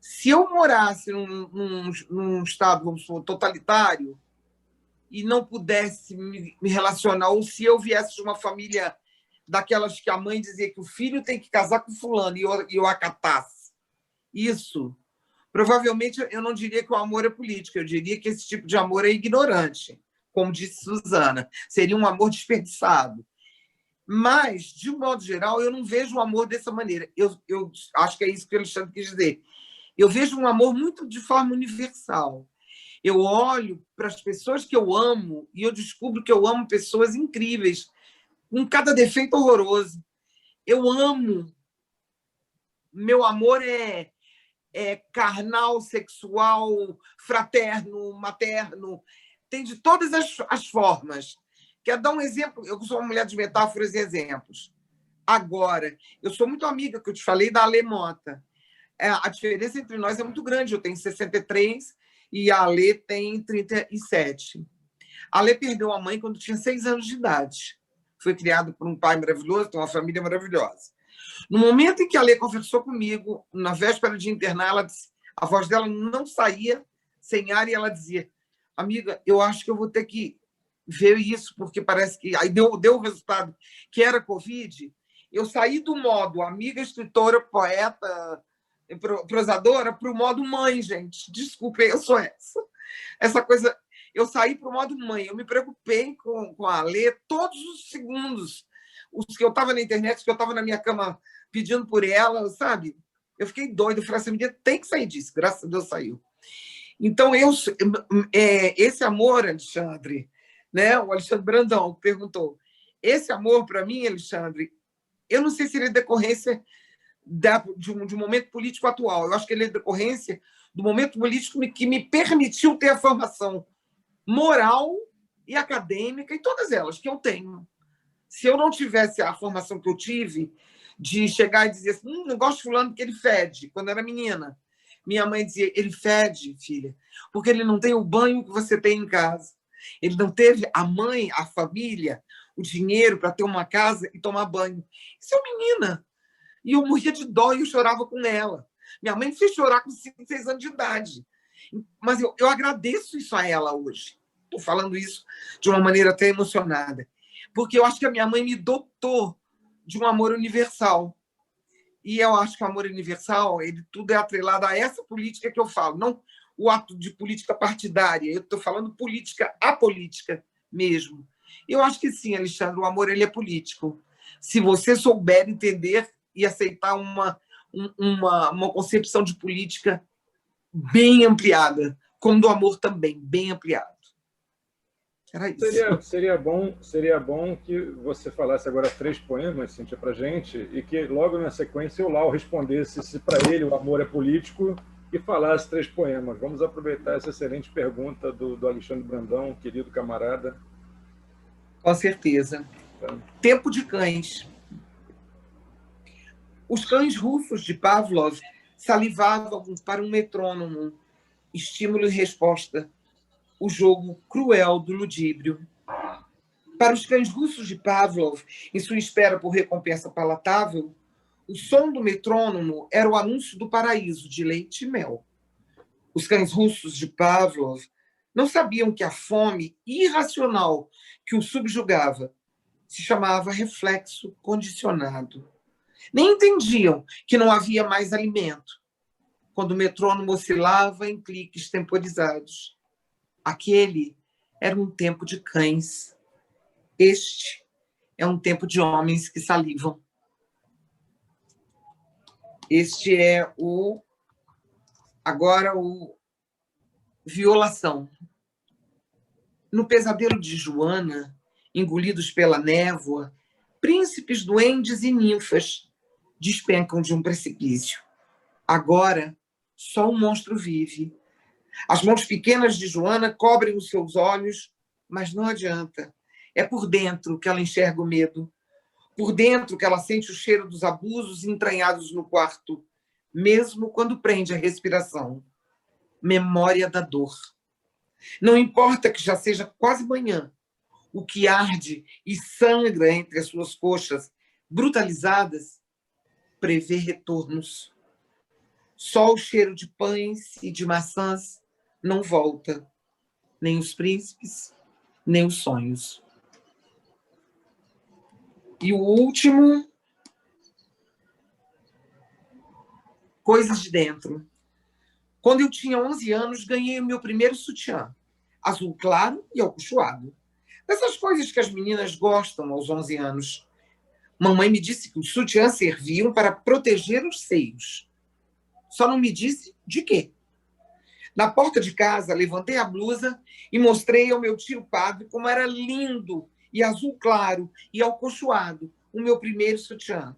Se eu morasse num estado, vamos supor, totalitário, e não pudesse me relacionar, ou se eu viesse de uma família daquelas que a mãe dizia que o filho tem que casar com fulano, e eu acatasse isso, provavelmente eu não diria que o amor é político, eu diria que esse tipo de amor é ignorante, como disse Suzana, seria um amor desperdiçado. Mas, de um modo geral, eu não vejo o amor dessa maneira. Eu acho que é isso que o Alexandre quis dizer. Eu vejo um amor muito de forma universal. Eu olho para as pessoas que eu amo e eu descubro que eu amo pessoas incríveis, com cada defeito horroroso. Eu amo. Meu amor é carnal, sexual, fraterno, materno. Tem de todas as formas. Quer dar um exemplo? Eu sou uma mulher de metáforas e exemplos. Agora, eu sou muito amiga, que eu te falei, da Ale Mota. A diferença entre nós é muito grande. Eu tenho 63 e a Ale tem 37. A Ale perdeu a mãe quando tinha 6 anos de idade. Foi criada por um pai maravilhoso, tem uma família maravilhosa. No momento em que a Ale conversou comigo, na véspera de internar, ela disse, a voz dela não saía sem ar e ela dizia, amiga, eu acho que eu vou ter que ver isso, porque parece que... Aí deu o resultado, que era Covid. Eu saí do modo amiga, escritora, poeta, prosadora, para o modo mãe, gente. Desculpem, eu sou essa coisa. Eu saí para o modo mãe. Eu me preocupei com a Ale todos os segundos. Os que eu estava na internet, os que eu estava na minha cama pedindo por ela, sabe? Eu fiquei doida. Eu falei, essa menina tem que sair disso. Graças a Deus saiu. Então, esse amor, Alexandre, né? O Alexandre Brandão perguntou, esse amor, para mim, Alexandre, eu não sei se ele é decorrência de um momento político atual. Eu acho que ele é decorrência do momento político que me permitiu ter a formação moral e acadêmica, e todas elas que eu tenho. Se eu não tivesse a formação que eu tive, de chegar e dizer assim, não gosto de fulano porque ele fede, quando eu era menina. Minha mãe dizia, ele fede, filha, porque ele não tem o banho que você tem em casa. Ele não teve a mãe, a família, o dinheiro para ter uma casa e tomar banho. Isso é uma menina. E eu morria de dó e eu chorava com ela. Minha mãe me fez chorar com 5, 6 anos de idade. Mas eu agradeço isso a ela hoje. Estou falando isso de uma maneira até emocionada. Porque eu acho que a minha mãe me dotou de um amor universal. E eu acho que o amor universal, ele tudo é atrelado a essa política que eu falo, não o ato de política partidária. Eu estou falando política apolítica mesmo. Eu acho que sim, Alexandre, o amor ele é político. Se você souber entender e aceitar uma concepção de política bem ampliada, como do amor também, bem ampliado. Era isso. Seria bom que você falasse agora 3 poemas, Cíntia, para a gente, e que logo na sequência o Lau respondesse se para ele o amor é político e falasse 3 poemas. Vamos aproveitar essa excelente pergunta do Alexandre Brandão, querido camarada. Com certeza. Tá. Tempo de cães. Os cães russos de Pavlov salivavam para um metrônomo, estímulo e resposta, o jogo cruel do ludíbrio. Para os cães russos de Pavlov, em sua espera por recompensa palatável, o som do metrônomo era o anúncio do paraíso de leite e mel. Os cães russos de Pavlov não sabiam que a fome irracional que o subjugava se chamava reflexo condicionado. Nem entendiam que não havia mais alimento, quando o metrônomo oscilava em cliques temporizados. Aquele era um tempo de cães. Este é um tempo de homens que salivam. Este é agora o Violação. No pesadelo de Joana, engolidos pela névoa, príncipes, duendes e ninfas despencam de um precipício. Agora, só um monstro vive. As mãos pequenas de Joana cobrem os seus olhos, mas não adianta. É por dentro que ela enxerga o medo. Por dentro que ela sente o cheiro dos abusos entranhados no quarto, mesmo quando prende a respiração. Memória da dor. Não importa que já seja quase manhã, o que arde e sangra entre as suas coxas brutalizadas prevê retornos. Só o cheiro de pães e de maçãs não volta, nem os príncipes, nem os sonhos. E o último, Coisas de Dentro. Quando eu tinha 11 anos, ganhei o meu primeiro sutiã, azul claro e alcochoado. Dessas coisas que as meninas gostam aos 11 anos. Mamãe me disse que os sutiãs serviam para proteger os seios. Só não me disse de quê. Na porta de casa, levantei a blusa e mostrei ao meu tio padre como era lindo e azul claro e alcochoado o meu primeiro sutiã.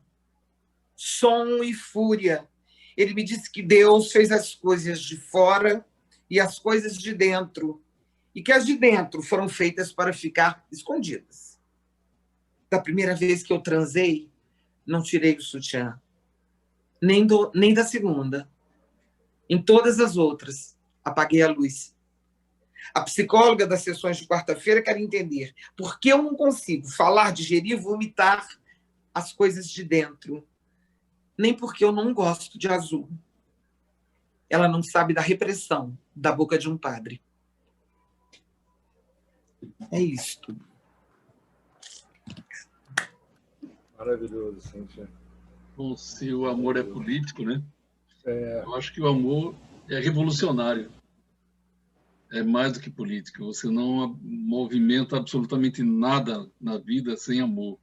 Som e fúria. Ele me disse que Deus fez as coisas de fora e as coisas de dentro, e que as de dentro foram feitas para ficar escondidas. Da primeira vez que eu transei, não tirei o sutiã, nem da segunda. Em todas as outras, apaguei a luz. A psicóloga das sessões de quarta-feira quer entender por que eu não consigo falar, digerir e vomitar as coisas de dentro. Nem porque eu não gosto de azul. Ela não sabe da repressão da boca de um padre. É isto. Maravilhoso, Cíntia. Bom, se o amor é político, né? Eu acho que o amor é revolucionário. É mais do que político. Você não movimenta absolutamente nada na vida sem amor.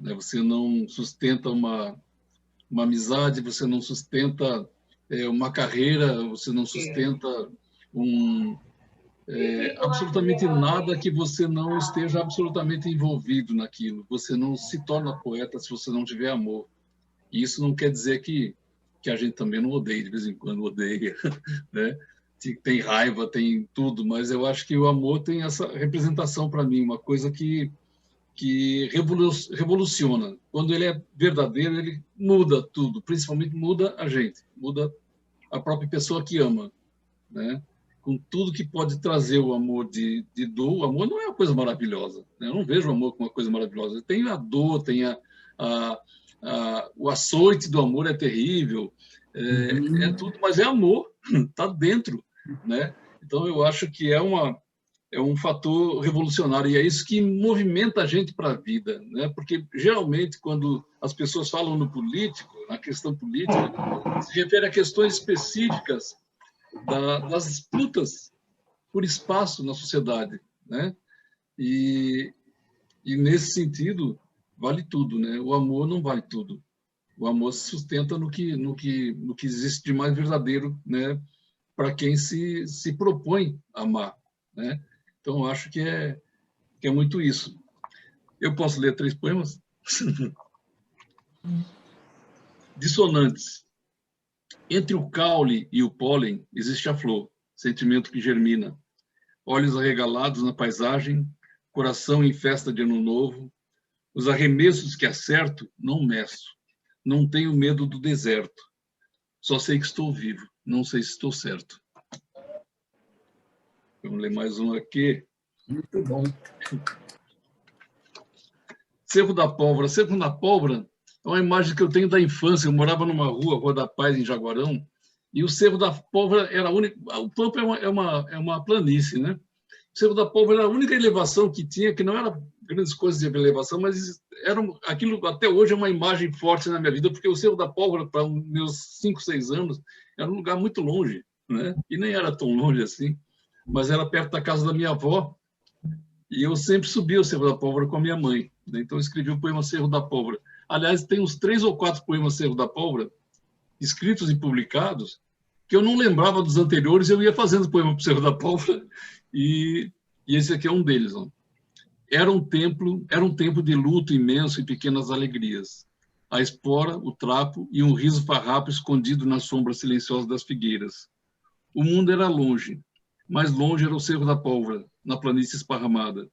Você não sustenta uma amizade, você não sustenta uma carreira, você não sustenta absolutamente nada que você não esteja absolutamente envolvido naquilo. Você não se torna poeta se você não tiver amor. E isso não quer dizer que a gente também não odeia, de vez em quando odeia, né? Tem raiva, tem tudo, mas eu acho que o amor tem essa representação para mim, uma coisa que revoluciona. Quando ele é verdadeiro, ele muda tudo, principalmente muda a gente, muda a própria pessoa que ama, né? Com tudo que pode trazer o amor de dor. O amor não é uma coisa maravilhosa, né? Eu não vejo o amor como uma coisa maravilhosa. Tem a dor, tem o açoite do amor é terrível, é tudo, mas é amor, está dentro, né? Então eu acho que é um fator revolucionário e é isso que movimenta a gente para a vida, né? Porque geralmente quando as pessoas falam no político, na questão política, se refere a questões específicas das disputas por espaço na sociedade, né? E nesse sentido vale tudo, né? O amor não vale tudo. O amor se sustenta no que existe de mais verdadeiro, né? Para quem se propõe a amar, né? Então, eu acho que é muito isso. Eu posso ler 3 poemas? Dissonantes. Entre o caule e o pólen existe a flor, sentimento que germina. Olhos arregalados na paisagem, coração em festa de ano novo. Os arremessos que acerto, não meço. Não tenho medo do deserto. Só sei que estou vivo, não sei se estou certo. Vamos ler mais um aqui. Muito bom. Cerro da Pólvora. Cerro da Pólvora é uma imagem que eu tenho da infância. Eu morava numa Rua da Paz, em Jaguarão, e o Cerro da Pólvora era a única... O Pampa é uma planície, né? O Cerro da Pólvora era a única elevação que tinha, que não era grandes coisas de elevação, mas aquilo até hoje é uma imagem forte na minha vida, porque o Cerro da Pólvora, para meus 5, 6 anos, era um lugar muito longe, né? E nem era tão longe assim, mas era perto da casa da minha avó, e eu sempre subia o Cerro da Pólvora com a minha mãe, né? Então eu escrevi o poema Cerro da Pólvora. Aliás, tem uns 3 ou 4 poemas Cerro da Pólvora, escritos e publicados, que eu não lembrava dos anteriores, eu ia fazendo poema para o Cerro da Pólvora, e esse aqui é um deles. Ó. Era um tempo de luto imenso e pequenas alegrias. A espora, o trapo e um riso farrapo escondido na sombra silenciosa das figueiras. O mundo era longe. Mais longe era o Cerro da Pólvora, na planície esparramada.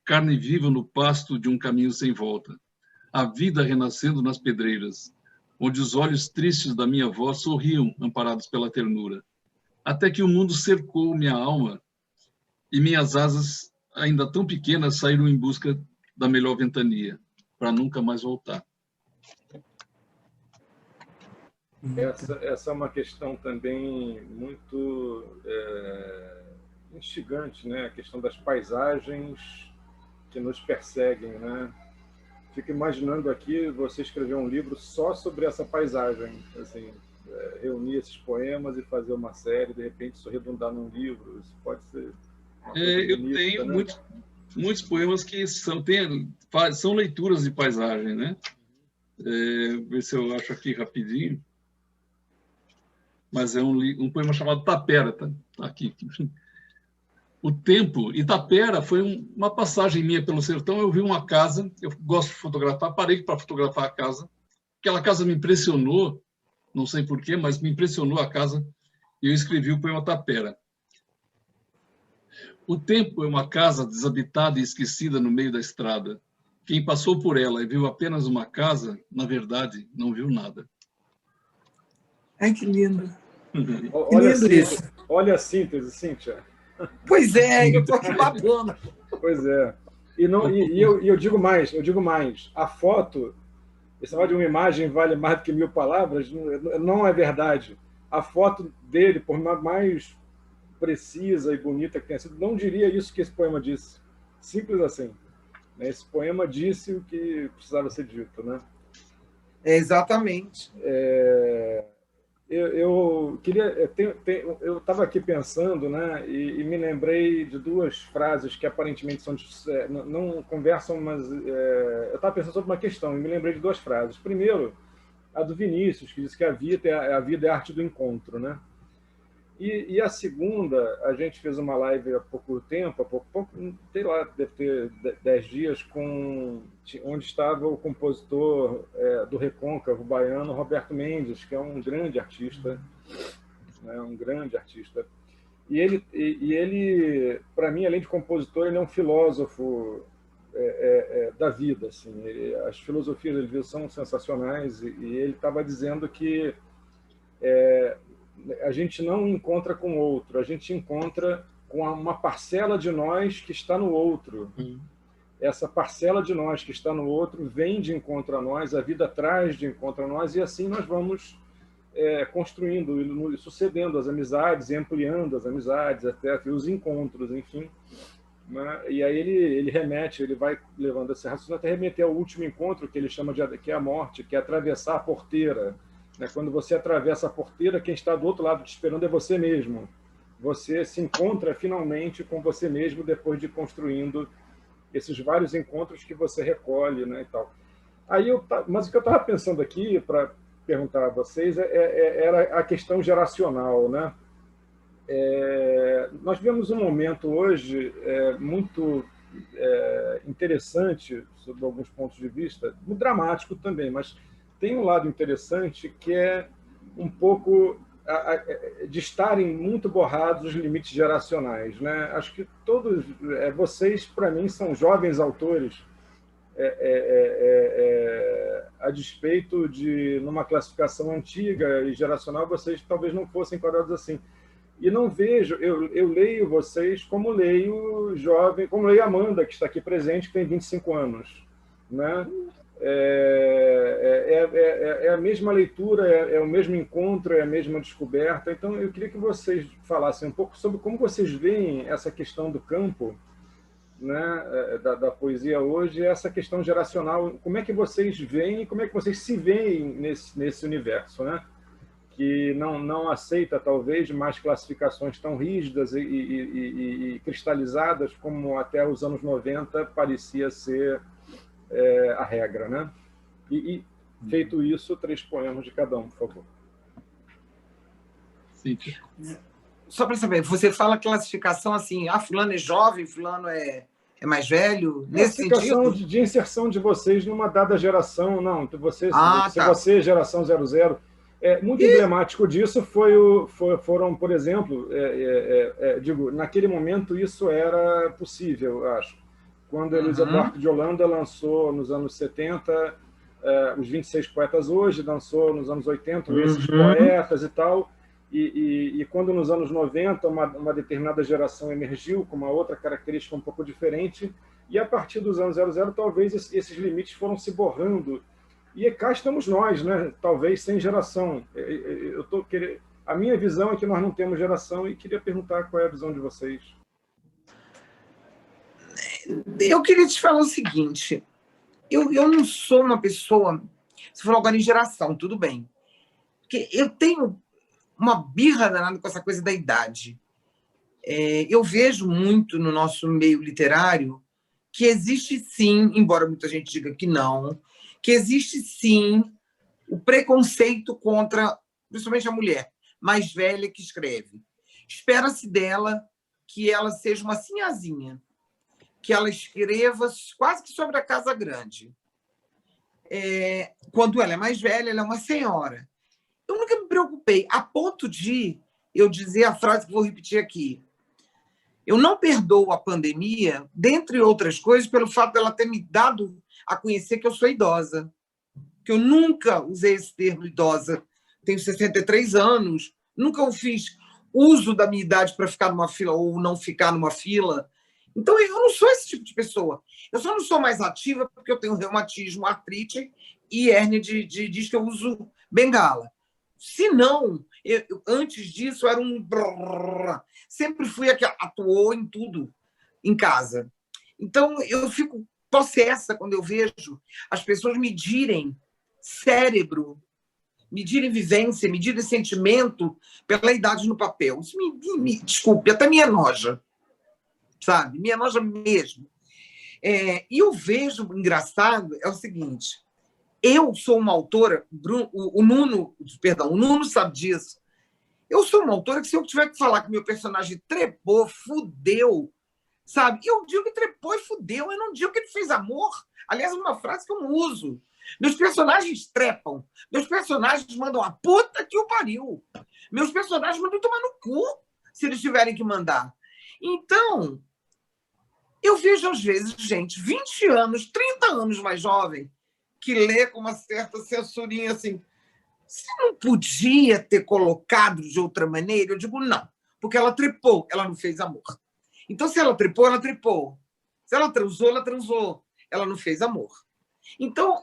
Carne viva no pasto de um caminho sem volta. A vida renascendo nas pedreiras, onde os olhos tristes da minha avó sorriam, amparados pela ternura. Até que o mundo cercou minha alma e minhas asas, ainda tão pequenas, saíram em busca da melhor ventania, para nunca mais voltar. Essa é uma questão também muito instigante, né? A questão das paisagens que nos perseguem, né? Fico imaginando aqui você escrever um livro só sobre essa paisagem, assim, reunir esses poemas e fazer uma série, de repente isso redundar num livro, isso pode ser... Eu tenho, né? muitos poemas que são leituras de paisagem, né? Ver se eu acho aqui rapidinho. Mas é um poema chamado Tapera, tá aqui. O tempo, Itapera foi uma passagem minha pelo sertão. Eu vi uma casa, eu gosto de fotografar, parei para fotografar a casa. Aquela casa me impressionou, não sei porquê, mas me impressionou a casa, e eu escrevi o poema Tapera. O tempo é uma casa desabitada e esquecida no meio da estrada. Quem passou por ela e viu apenas uma casa, na verdade, não viu nada. Ai, que lindo. Olha, lindo isso. Olha a síntese, Cíntia. Pois é, eu estou aqui babando. Pois é. Eu digo mais, a foto, esse negócio de uma imagem vale mais do que 1000 palavras, não é verdade. A foto dele, por mais precisa e bonita que tenha sido, não diria isso que esse poema disse. Simples assim. Esse poema disse o que precisava ser dito, né? Exatamente. Eu estava aqui pensando, né, e me lembrei de 2 frases que aparentemente não conversam, mas eu estava pensando sobre uma questão e me lembrei de 2 frases. Primeiro, a do Vinícius, que diz que a vida é a arte do encontro, né? E a segunda, a gente fez uma live há pouco tempo, sei lá, deve ter 10 dias, onde estava o compositor do Recôncavo baiano, Roberto Mendes, que é um grande artista, né, um grande artista. E ele, para mim, além de compositor, ele é um filósofo da vida. Assim. As filosofias dele são sensacionais, e ele estava dizendo que a gente não encontra com o outro, a gente encontra com uma parcela de nós que está no outro. Essa parcela de nós que está no outro vem de encontro a nós, a vida traz de encontro a nós, e assim nós vamos construindo, sucedendo as amizades e ampliando as amizades, até os encontros, enfim. Né? E aí ele remete, ele vai levando esse raciocínio até remeter ao último encontro, que ele chama que é a morte, que é atravessar a porteira. Quando você atravessa a porteira, quem está do outro lado te esperando é você mesmo. Você se encontra finalmente com você mesmo depois de construindo esses vários encontros que você recolhe, né, e tal. Mas o que eu estava pensando aqui, para perguntar a vocês, era a questão geracional, né? Nós vivemos um momento hoje muito interessante, sob alguns pontos de vista, muito dramático também, mas tem um lado interessante que é um pouco de estarem muito borrados os limites geracionais, né? Acho que todos vocês, para mim, são jovens autores, a despeito de, numa classificação antiga e geracional, vocês talvez não fossem enquadrados assim. E não vejo, eu leio vocês como leio jovem, como leio a Amanda, que está aqui presente, que tem 25 anos, né? É a mesma leitura, é o mesmo encontro, é a mesma descoberta. Então, eu queria que vocês falassem um pouco sobre como vocês veem essa questão do campo, né, da poesia hoje, essa questão geracional. Como é que vocês veem, como é que vocês se veem nesse universo, né? Que não aceita, talvez, mais classificações tão rígidas e cristalizadas como até os anos 90 parecia ser a regra, né? E feito isso, 3 poemas de cada um, por favor. Cíntia. Só para saber, você fala classificação assim, fulano é jovem, fulano é mais velho, nesse sentido? De inserção de vocês numa dada geração, não. Você, tá. Você, geração 00, muito emblemático disso foram, por exemplo, digo, naquele momento isso era possível, eu acho. Quando a Elisa Buarque de Holanda lançou, nos anos 70, os 26 Poetas Hoje, lançou nos anos 80 esses poetas e tal, e quando nos anos 90 uma determinada geração emergiu com uma outra característica um pouco diferente, e a partir dos anos 00 talvez esses limites foram se borrando, e cá estamos nós, né? Talvez sem geração. A minha visão é que nós não temos geração, e queria perguntar qual é a visão de vocês. Eu queria te falar o seguinte, eu não sou uma pessoa... Você falou agora em geração, tudo bem. Porque eu tenho uma birra danada com essa coisa da idade. Eu vejo muito no nosso meio literário que existe sim, embora muita gente diga que não, que existe sim o preconceito contra, principalmente a mulher mais velha que escreve. Espera-se dela que ela seja uma sinhazinha, que ela escreva quase que sobre a casa grande. Quando ela é mais velha, ela é uma senhora. Eu nunca me preocupei, a ponto de eu dizer a frase que vou repetir aqui. Eu não perdoo a pandemia, dentre outras coisas, pelo fato dela ter me dado a conhecer que eu sou idosa, que eu nunca usei esse termo idosa. Tenho 63 anos, nunca fiz uso da minha idade para ficar numa fila ou não ficar numa fila. Então, eu não sou esse tipo de pessoa. Eu só não sou mais ativa porque eu tenho reumatismo, artrite e hérnia de disco, eu uso bengala. Se não, antes disso, eu era um... Sempre fui a que atuou em tudo em casa. Então, eu fico possessa quando eu vejo as pessoas medirem cérebro, medirem vivência, medirem sentimento pela idade no papel. Isso desculpe, até me enoja, sabe? Me enoja mesmo. E eu vejo, engraçado, é o seguinte, eu sou uma autora, o Nuno sabe disso, eu sou uma autora que se eu tiver que falar que meu personagem trepou, fudeu, sabe? Eu digo que trepou e fudeu, eu não digo que ele fez amor. Aliás, é uma frase que eu não uso. Meus personagens trepam. Meus personagens mandam a puta que o pariu. Meus personagens mandam tomar no cu, se eles tiverem que mandar. Então, eu vejo, às vezes, gente, 20 anos, 30 anos mais jovem, que lê com uma certa censurinha assim, você não podia ter colocado de outra maneira? Eu digo, não, porque ela trepou, ela não fez amor. Então, se ela trepou, ela trepou. Se ela transou, ela transou. Ela não fez amor. Então,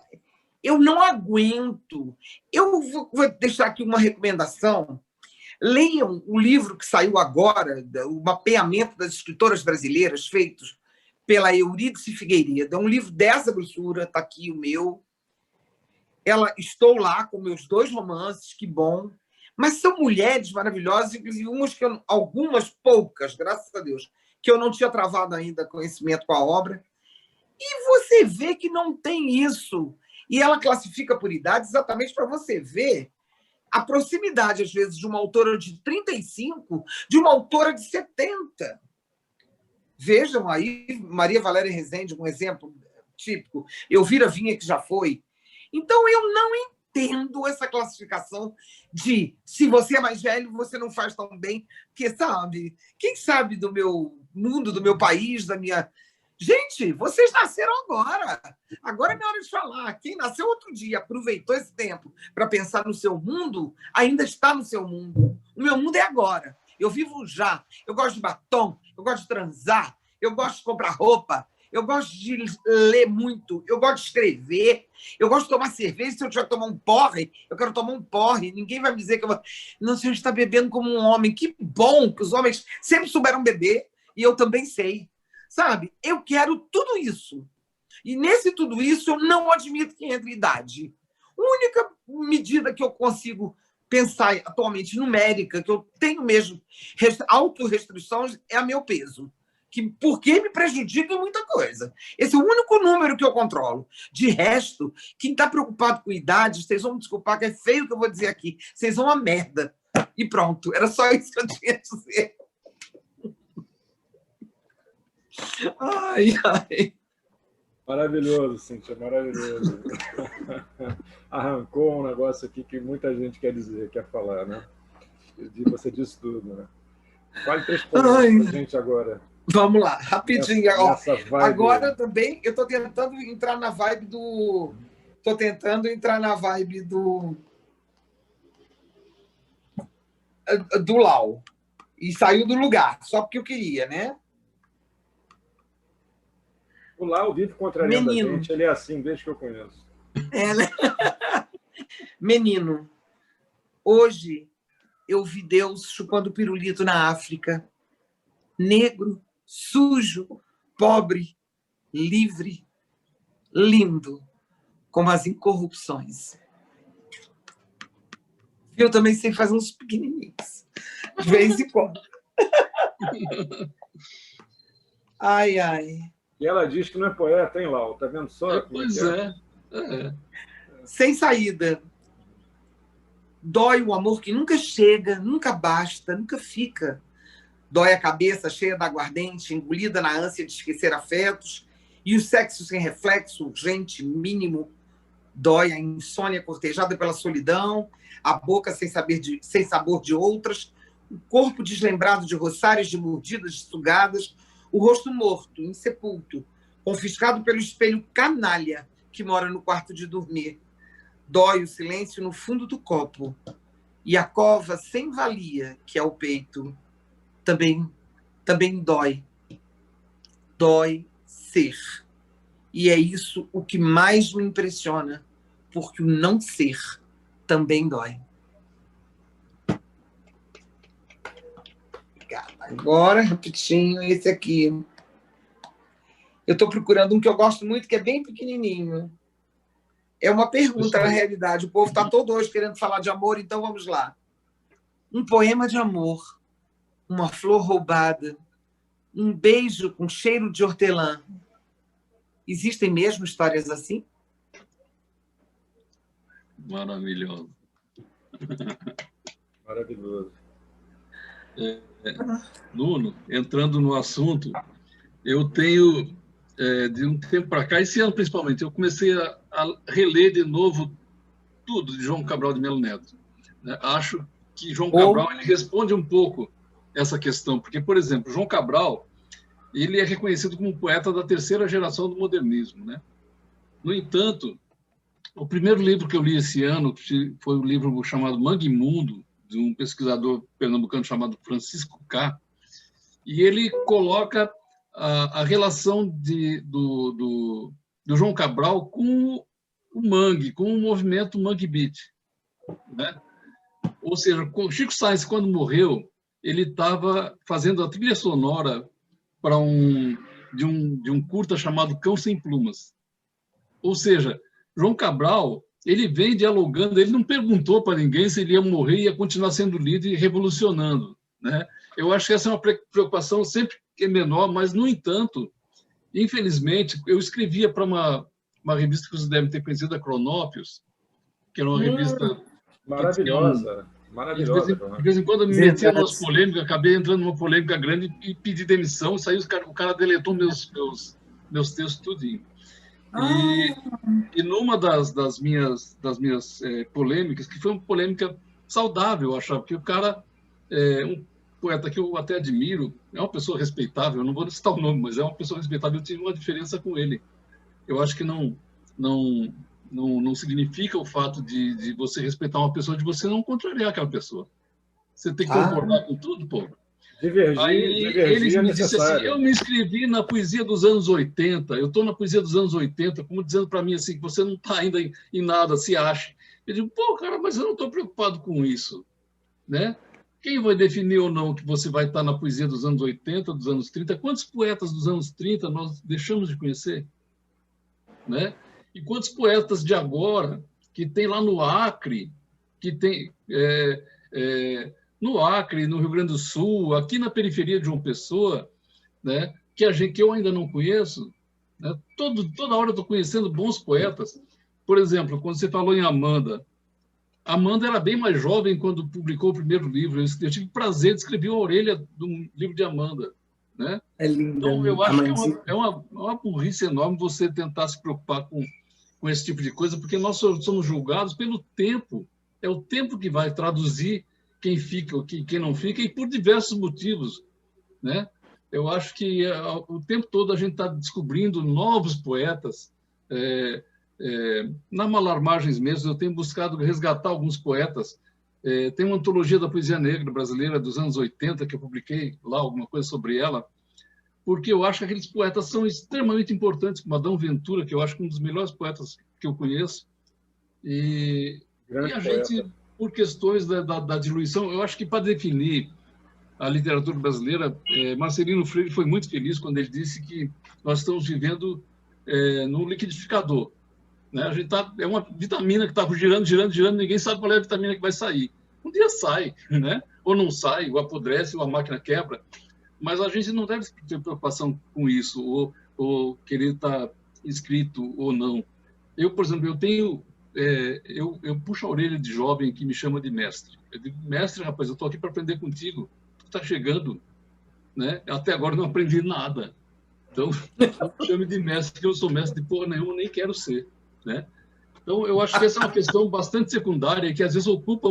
eu não aguento. Eu vou deixar aqui uma recomendação. Leiam o livro que saiu agora, o mapeamento das escritoras brasileiras, feitos pela Eurídice Figueiredo. É um livro dessa grossura, está aqui o meu. Estou lá com meus 2 romances, que bom. Mas são mulheres maravilhosas, inclusive algumas poucas, graças a Deus, que eu não tinha travado ainda conhecimento com a obra. E você vê que não tem isso. E ela classifica por idade exatamente para você ver a proximidade, às vezes, de uma autora de 35 de uma autora de 70. Vejam aí, Maria Valéria Rezende, um exemplo típico. Elvira Vinha, que já foi. Então, eu não entendo essa classificação de se você é mais velho, você não faz tão bem, porque, sabe, quem sabe do meu mundo, do meu país, da minha... Gente, vocês nasceram agora. Agora é minha hora de falar. Quem nasceu outro dia, aproveitou esse tempo para pensar no seu mundo, ainda está no seu mundo. O meu mundo é agora. Eu vivo já. Eu gosto de batom, eu gosto de transar, eu gosto de comprar roupa, eu gosto de ler muito, eu gosto de escrever, eu gosto de tomar cerveja. Se eu tiver que tomar um porre, eu quero tomar um porre. Ninguém vai me dizer que eu vou... Não, você está bebendo como um homem. Que bom que os homens sempre souberam beber, e eu também sei. Sabe? Eu quero tudo isso. E nesse tudo isso, eu não admito que entre idade. A única medida que eu consigo pensar atualmente numérica, que eu tenho mesmo autorrestrições, é a meu peso. Porque me prejudica em muita coisa. Esse é o único número que eu controlo. De resto, quem está preocupado com idade, vocês vão me desculpar, que é feio o que eu vou dizer aqui. Vocês vão a merda. E pronto. Era só isso que eu tinha a dizer. Ai, ai. Maravilhoso, Cíntia, maravilhoso. Arrancou um negócio aqui que muita gente quer dizer, quer falar, né? Você disse tudo, né? Quase 3 pontos para a gente agora. Vamos lá, rapidinho. Agora também eu estou tentando entrar na vibe do... do Lau. E saiu do lugar, só porque eu queria, né? O Lau vive contrariando a gente, ele é assim desde que eu conheço. Né? Menino, hoje eu vi Deus chupando pirulito na África. Negro, sujo, pobre, livre, lindo, como as incorrupções. Eu também sei fazer uns pequenininhos, de vez em quando. Ai, ai. E ela diz que não é poeta, hein, Lau? Tá vendo só? Pois é. Sem saída. Dói o amor que nunca chega, nunca basta, nunca fica. Dói a cabeça cheia da aguardente, engolida na ânsia de esquecer afetos, e o sexo sem reflexo, urgente, mínimo. Dói a insônia cortejada pela solidão, a boca sem sabor de outras, o corpo deslembrado de roçares, de mordidas, de sugadas, o rosto morto, insepulto, confiscado pelo espelho canalha que mora no quarto de dormir. Dói o silêncio no fundo do copo. E a cova sem valia, que é o peito, também dói. Dói ser. E é isso o que mais me impressiona, porque o não ser também dói. Agora, rapidinho, esse aqui. Eu estou procurando um que eu gosto muito, que é bem pequenininho. É uma pergunta, na realidade. O povo está todo hoje querendo falar de amor, então vamos lá. Um poema de amor, uma flor roubada, um beijo com cheiro de hortelã. Existem mesmo histórias assim? Maravilhoso. Maravilhoso. Nuno, entrando no assunto, eu tenho, de um tempo para cá, esse ano principalmente, eu comecei a reler de novo tudo de João Cabral de Melo Neto. Acho que João Cabral ele responde um pouco essa questão, porque, por exemplo, João Cabral ele é reconhecido como um poeta da terceira geração do modernismo, né? No entanto, o primeiro livro que eu li esse ano foi um livro chamado Mangue Mundo, de um pesquisador pernambucano chamado Francisco K. E ele coloca a relação do João Cabral com o mangue, com o movimento Mangue Beat, né? Ou seja, o Chico Sainz, quando morreu, ele estava fazendo a trilha sonora para de um curta chamado Cão Sem Plumas. Ou seja, João Cabral, ele vem dialogando, ele não perguntou para ninguém se ele ia morrer e ia continuar sendo líder e revolucionando, né? Eu acho que essa é uma preocupação sempre que é menor, mas, no entanto, infelizmente, eu escrevia para uma revista que vocês devem ter conhecido, a Cronópios, que era uma revista... Maravilhosa. Maravilhosa. De vez em quando eu me metia nas polêmicas, acabei entrando numa polêmica grande e pedi demissão, saiu, o cara deletou meus textos tudinho. E numa das minhas polêmicas, que foi uma polêmica saudável, eu achava, porque o cara um poeta que eu até admiro, é uma pessoa respeitável, eu não vou citar o nome, mas é uma pessoa respeitável, eu tive uma diferença com ele. Eu acho que não significa o fato de você respeitar uma pessoa, de você não contrariar aquela pessoa. Você tem que concordar com tudo, pô. Aí ele me disse assim, eu me inscrevi na poesia dos anos 80, eu estou na poesia dos anos 80, como dizendo para mim assim, que você não está ainda em nada, se acha. Eu digo, pô, cara, mas eu não estou preocupado com isso, né? Quem vai definir ou não que você vai estar na poesia dos anos 80, dos anos 30? Quantos poetas dos anos 30 nós deixamos de conhecer, né? E quantos poetas de agora, que tem lá no Acre, que tem no Acre, no Rio Grande do Sul, aqui na periferia de João Pessoa, né, que eu ainda não conheço, né? Toda hora eu estou conhecendo bons poetas. Por exemplo, quando você falou em Amanda era bem mais jovem quando publicou o primeiro livro. Eu tive o prazer de escrever a orelha de um livro de Amanda, né? É lindo. Então, eu acho que é uma burrice enorme você tentar se preocupar com esse tipo de coisa, porque nós somos julgados pelo tempo. É o tempo que vai traduzir quem fica, quem não fica, e por diversos motivos, né? Eu acho que o tempo todo a gente está descobrindo novos poetas. Na Malar Margens mesmo, eu tenho buscado resgatar alguns poetas. Tem uma antologia da poesia negra brasileira dos anos 80, que eu publiquei lá, alguma coisa sobre ela, porque eu acho que aqueles poetas são extremamente importantes, como Adão Ventura, que eu acho que é um dos melhores poetas que eu conheço. E a gente, por questões da diluição, eu acho que para definir a literatura brasileira, Marcelino Freire foi muito feliz quando ele disse que nós estamos vivendo no liquidificador, né? A gente é uma vitamina que está girando, ninguém sabe qual é a vitamina que vai sair. Um dia sai, né? Ou não sai, ou apodrece, ou a máquina quebra. Mas a gente não deve ter preocupação com isso, ou querer estar inscrito ou não. Eu, por exemplo, eu puxo a orelha de jovem que me chama de mestre. Eu digo, mestre, rapaz, eu estou aqui para aprender contigo. Tu está chegando, né? Até agora não aprendi nada. Então, eu chamo de mestre, que eu sou mestre de porra nenhuma, nem quero ser, né? Então, eu acho que essa é uma questão bastante secundária, que às vezes ocupa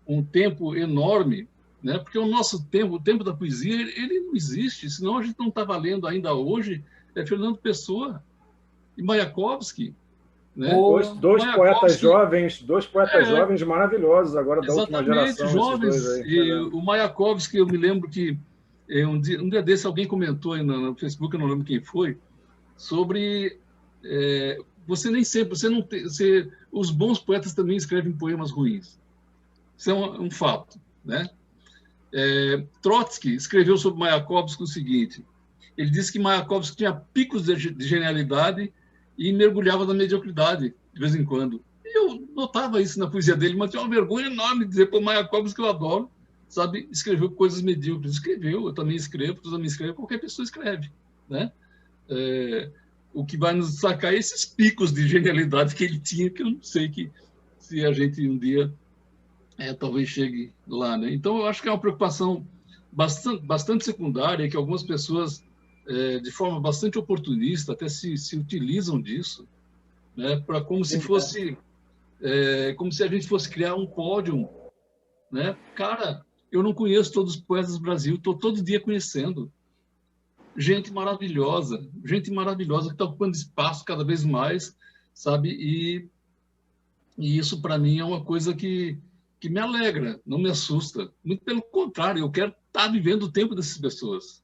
um tempo enorme, né? Porque o nosso tempo, o tempo da poesia, ele não existe, senão a gente não está lendo ainda hoje Fernando Pessoa e Mayakovsky, né? Dois poetas jovens maravilhosos agora da última geração. Jovens. Esses dois aí, E o Mayakovsky, eu me lembro que um dia desse alguém comentou aí no Facebook, eu não lembro quem foi, sobre você nem sempre, os bons poetas também escrevem poemas ruins. Isso é um fato, né? Trotsky escreveu sobre Mayakovsky o seguinte: ele disse que Mayakovsky tinha picos de genialidade e mergulhava na mediocridade de vez em quando. E eu notava isso na poesia dele, mas tinha uma vergonha enorme de dizer, pô, Mayakovsky, que eu adoro, sabe, escreveu coisas medíocres. Escreveu, eu também escrevo, tu também escreve, qualquer pessoa escreve, né? O que vai nos sacar é esses picos de genialidade que ele tinha, que eu não sei se a gente um dia talvez chegue lá, né? Então, eu acho que é uma preocupação bastante secundária, que algumas pessoas, de forma bastante oportunista, até se utilizam disso, né? Para como se fosse, como se a gente fosse criar um pódio, né? Cara, eu não conheço todos os poetas do Brasil, estou todo dia conhecendo gente maravilhosa que está ocupando espaço cada vez mais, sabe? E isso, para mim, é uma coisa que me alegra, não me assusta. Muito pelo contrário, eu quero estar vivendo o tempo dessas pessoas,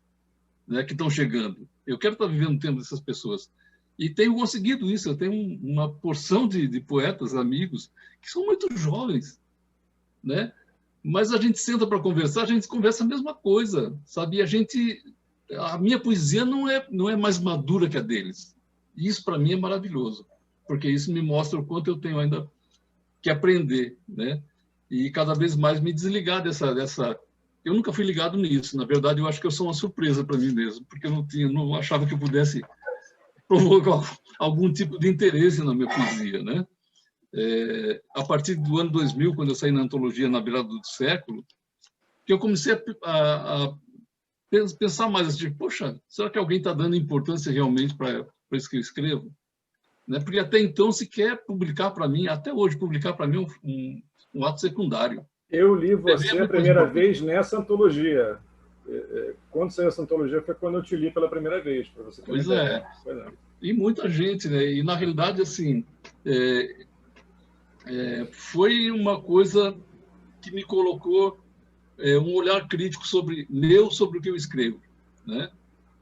né, que estão chegando. Eu quero estar vivendo o tempo dessas pessoas. E tenho conseguido isso. Eu tenho uma porção de poetas, amigos, que são muito jovens, né? Mas a gente senta para conversar, a gente conversa a mesma coisa, sabe? E a minha poesia não é mais madura que a deles. E isso, para mim, é maravilhoso, porque isso me mostra o quanto eu tenho ainda que aprender, né? E cada vez mais me desligar dessa... Eu nunca fui ligado nisso. Na verdade, eu acho que eu sou uma surpresa para mim mesmo, porque eu não achava que eu pudesse provocar algum tipo de interesse na minha poesia, né? A partir do ano 2000, quando eu saí na antologia Na Virada do Século, que eu comecei a pensar mais assim, poxa, será que alguém está dando importância realmente para isso que eu escrevo? Né? Porque até então sequer publicar para mim, até hoje publicar para mim um ato secundário. Eu li você a primeira vez nessa antologia. Quando saiu essa antologia foi quando eu te li pela primeira vez, para você ter Pois é. E muita gente, né? E na realidade, assim, foi uma coisa que me colocou um olhar crítico sobre o que eu escrevo, né?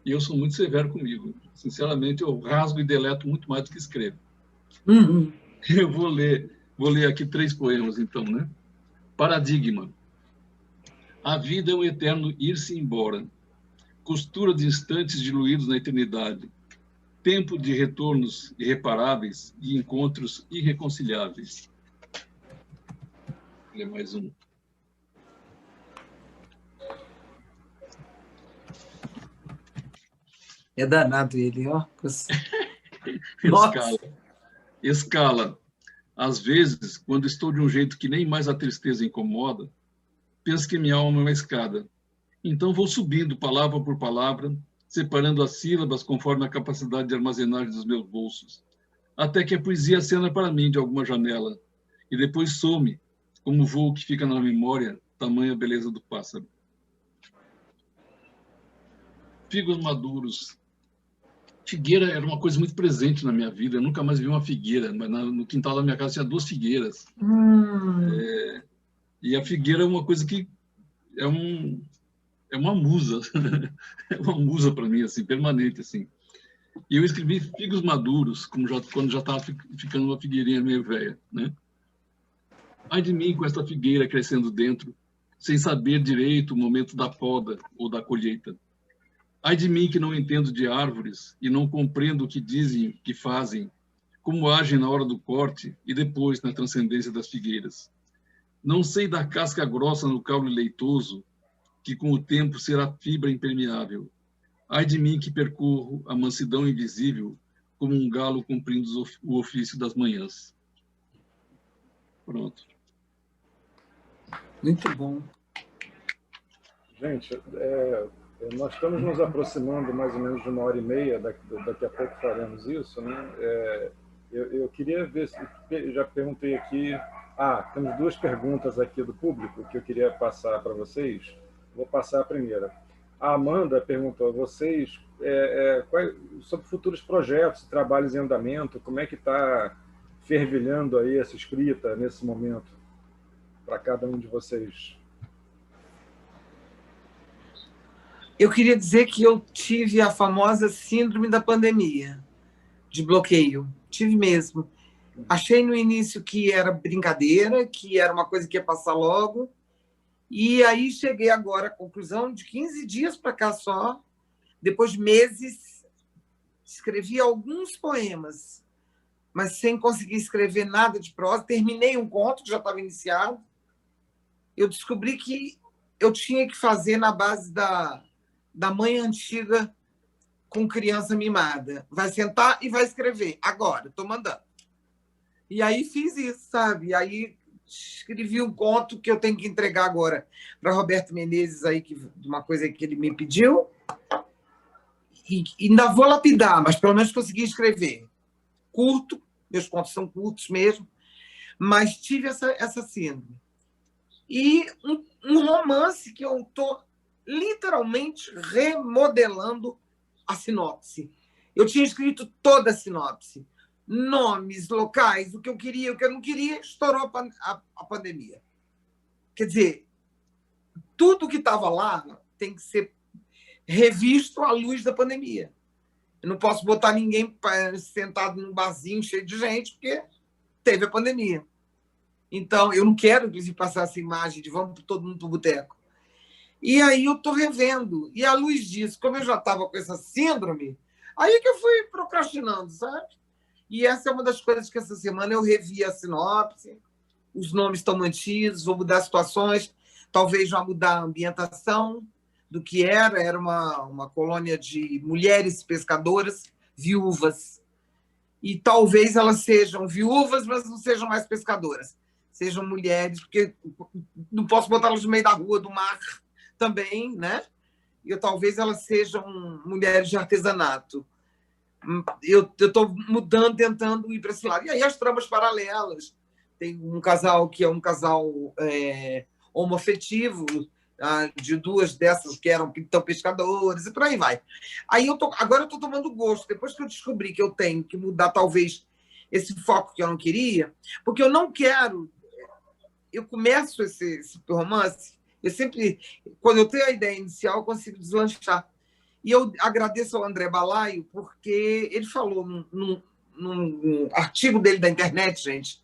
E eu sou muito severo comigo. Sinceramente, eu rasgo e deleto muito mais do que escrevo. Uhum. Eu vou ler aqui 3 poemas, então, né? Paradigma. A vida é um eterno ir-se embora. Costura de instantes diluídos na eternidade. Tempo de retornos irreparáveis e encontros irreconciliáveis. Vou ler mais um. É danado ele, ó. Escala. Às vezes, quando estou de um jeito que nem mais a tristeza incomoda, penso que minha alma é uma escada. Então vou subindo palavra por palavra, separando as sílabas conforme a capacidade de armazenagem dos meus bolsos, até que a poesia acena para mim de alguma janela, e depois some, como o voo que fica na memória, tamanha beleza do pássaro. Figos maduros. Figueira era uma coisa muito presente na minha vida. Eu nunca mais vi uma figueira, mas no quintal da minha casa tinha 2 figueiras. E a figueira é uma coisa que é uma musa. É uma musa para mim, assim, permanente, assim. E eu escrevi Figos maduros, quando já estava ficando uma figueirinha meio velha, né? Ai de mim com esta figueira crescendo dentro, sem saber direito o momento da poda ou da colheita. Ai de mim que não entendo de árvores e não compreendo o que dizem, que fazem, como agem na hora do corte e depois na transcendência das figueiras. Não sei da casca grossa no caule leitoso, que com o tempo será fibra impermeável. Ai de mim que percorro a mansidão invisível, como um galo cumprindo o ofício das manhãs. Pronto. Muito bom. Gente, nós estamos nos aproximando mais ou menos de 1h30, daqui a pouco faremos isso, né? Eu queria ver, já perguntei aqui, Temos duas perguntas aqui do público que eu queria passar para vocês. Vou passar a primeira. A Amanda perguntou a vocês sobre futuros projetos, trabalhos em andamento, como é que está fervilhando aí essa escrita nesse momento para cada um de vocês. Eu queria dizer que eu tive a famosa síndrome da pandemia, de bloqueio. Tive mesmo. Achei no início que era brincadeira, que era uma coisa que ia passar logo, e aí cheguei agora à conclusão de 15 dias para cá só, depois de meses, escrevi alguns poemas, mas sem conseguir escrever nada de prosa. Terminei um conto que já estava iniciado. Eu descobri que eu tinha que fazer na base da mãe antiga com criança mimada. Vai sentar e vai escrever. Agora, estou mandando. E aí fiz isso, sabe? E aí escrevi um conto que eu tenho que entregar agora para Roberto Menezes, aí, de uma coisa que ele me pediu. E ainda vou lapidar, mas pelo menos consegui escrever. Curto, meus contos são curtos mesmo, mas tive essa síndrome. E um romance que eu estou literalmente remodelando a sinopse. Eu tinha escrito toda a sinopse. Nomes, locais, o que eu queria, o que eu não queria, estourou a pandemia. Quer dizer, tudo que estava lá tem que ser revisto à luz da pandemia. Eu não posso botar ninguém sentado num barzinho cheio de gente, porque teve a pandemia. Então, eu não quero, inclusive, passar essa imagem de vamos todo mundo para o boteco. E aí eu estou revendo. E à luz disso, como eu já estava com essa síndrome, aí que eu fui procrastinando, sabe? E essa é uma das coisas que essa semana eu revi a sinopse, os nomes estão mantidos, vou mudar situações, talvez já mudar a ambientação do que era uma colônia de mulheres pescadoras, viúvas. E talvez elas sejam viúvas, mas não sejam mais pescadoras. Sejam mulheres, porque não posso botá-las no meio da rua, do mar também, né? E talvez elas sejam mulheres de artesanato. Eu estou mudando, tentando ir para esse lado. E aí as tramas paralelas. Tem um casal que é um casal homoafetivo, de duas dessas que eram pescadores, e por aí vai. Aí agora eu estou tomando gosto, depois que eu descobri que eu tenho que mudar talvez esse foco que eu não queria, porque eu não quero... Eu começo esse romance, eu sempre, quando eu tenho a ideia inicial, eu consigo deslanchar. E eu agradeço ao André Balaio, porque ele falou num artigo dele da internet, gente.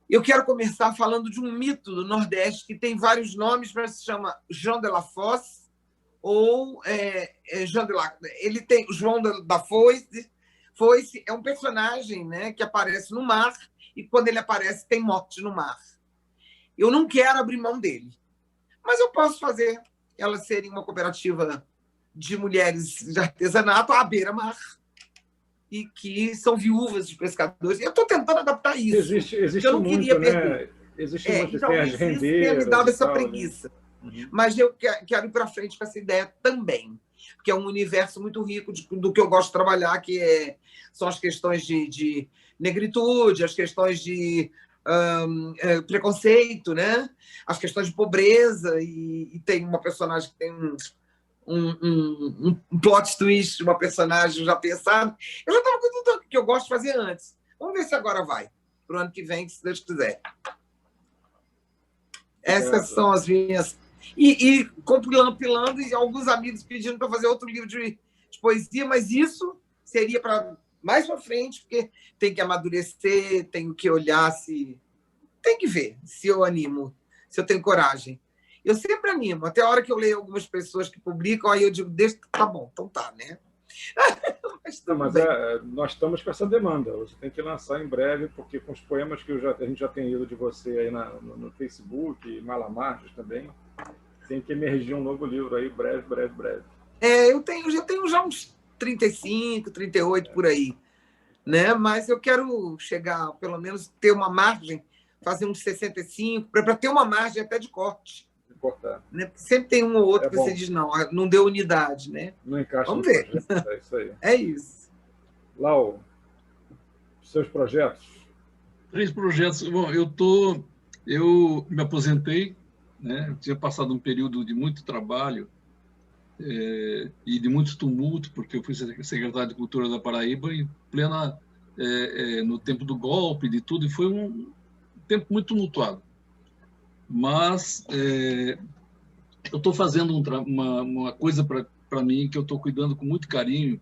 Eu quero começar falando de um mito do Nordeste que tem vários nomes, mas se chama João de la Fosse ou João de la... Ele tem o João da Foice. Foice é um personagem, né, que aparece no mar e quando ele aparece tem morte no mar. Eu não quero abrir mão dele, mas eu posso fazer elas serem uma cooperativa de mulheres de artesanato à beira-mar e que são viúvas de pescadores. Eu estou tentando adaptar isso. Existe eu não muito, queria né? perder. Existe muito, então, tem as isso rendeiras. me dava essa tal, preguiça. Né? Mas eu quero ir para frente com essa ideia também, porque é um universo muito rico do que eu gosto de trabalhar, que são as questões de negritude, as questões de preconceito, né? As questões de pobreza, e tem uma personagem que tem um plot twist, uma personagem já pensada. Eu já estava com tudo que eu gosto de fazer antes. Vamos ver se agora vai, para o ano que vem, se Deus quiser. Essas são as minhas... E compilando, e alguns amigos pedindo para fazer outro livro de poesia, mas isso seria para mais para frente, porque tem que amadurecer, tenho que olhar se... Tem que ver se eu animo, se eu tenho coragem. Eu sempre animo, até a hora que eu leio algumas pessoas que publicam, aí eu digo, tá bom, então tá, né? mas nós estamos com essa demanda. Você tem que lançar em breve, porque com os poemas que a gente já tem lido de você aí no Facebook, Malamarges também, tem que emergir um novo livro aí, breve. Eu já tenho uns 35, 38 por aí, né? Mas eu quero chegar, pelo menos, ter uma margem, fazer uns 65, para ter uma margem até de corte. Cortar. Né? Sempre tem um ou outro que você diz, não deu unidade, né? Não encaixa. Vamos ver. Projeto, é isso aí. É isso. Lau, seus projetos? 3 projetos. Bom, eu me aposentei, né? Eu tinha passado um período de muito trabalho e de muito tumulto, porque eu fui secretário de Cultura da Paraíba em plena no tempo do golpe, de tudo, e foi um tempo muito tumultuado. Mas eu estou fazendo uma coisa para mim que eu estou cuidando com muito carinho.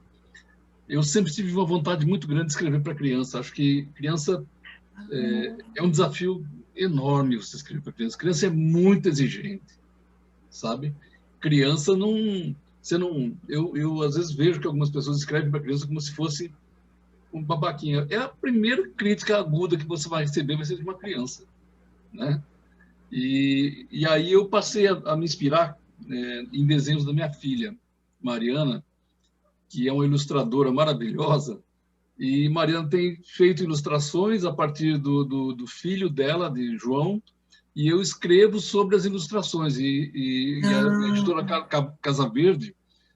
Eu sempre tive uma vontade muito grande de escrever para criança. Acho que criança é um desafio enorme você escrever para criança. Criança é muito exigente, sabe? Criança não... Eu às vezes vejo que algumas pessoas escrevem para criança como se fosse um babaquinha. É a primeira crítica aguda que você vai receber, vai ser de uma criança, né? E aí eu passei a me inspirar em desenhos da minha filha, Mariana, que é uma ilustradora maravilhosa, e Mariana tem feito ilustrações a partir do filho dela, de João, e eu escrevo sobre as ilustrações. E a editora Casa Verde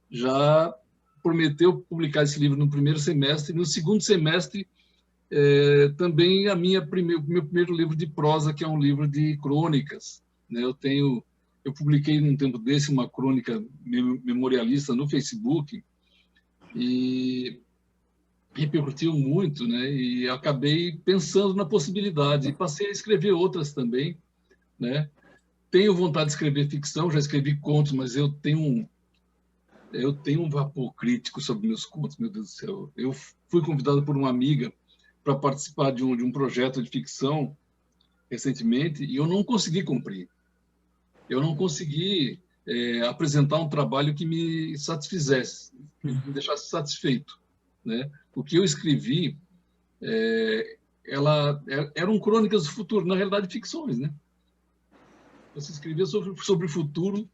já prometeu publicar esse livro no primeiro semestre, e no segundo semestre também o meu primeiro livro de prosa, que é um livro de crônicas, né? Eu publiquei num tempo desse uma crônica memorialista no Facebook e repercutiu muito, né? E acabei pensando na possibilidade e passei a escrever outras também, né? Tenho vontade de escrever ficção, já escrevi contos, mas eu tenho um vapor crítico sobre meus contos, meu Deus do céu. Eu fui convidado por uma amiga para participar de um projeto de ficção recentemente e eu não consegui cumprir. Eu não consegui apresentar um trabalho que me satisfizesse, que me deixasse satisfeito, né? O que eu escrevi eram crônicas do futuro, na realidade ficções, né? Você escrevia sobre o futuro,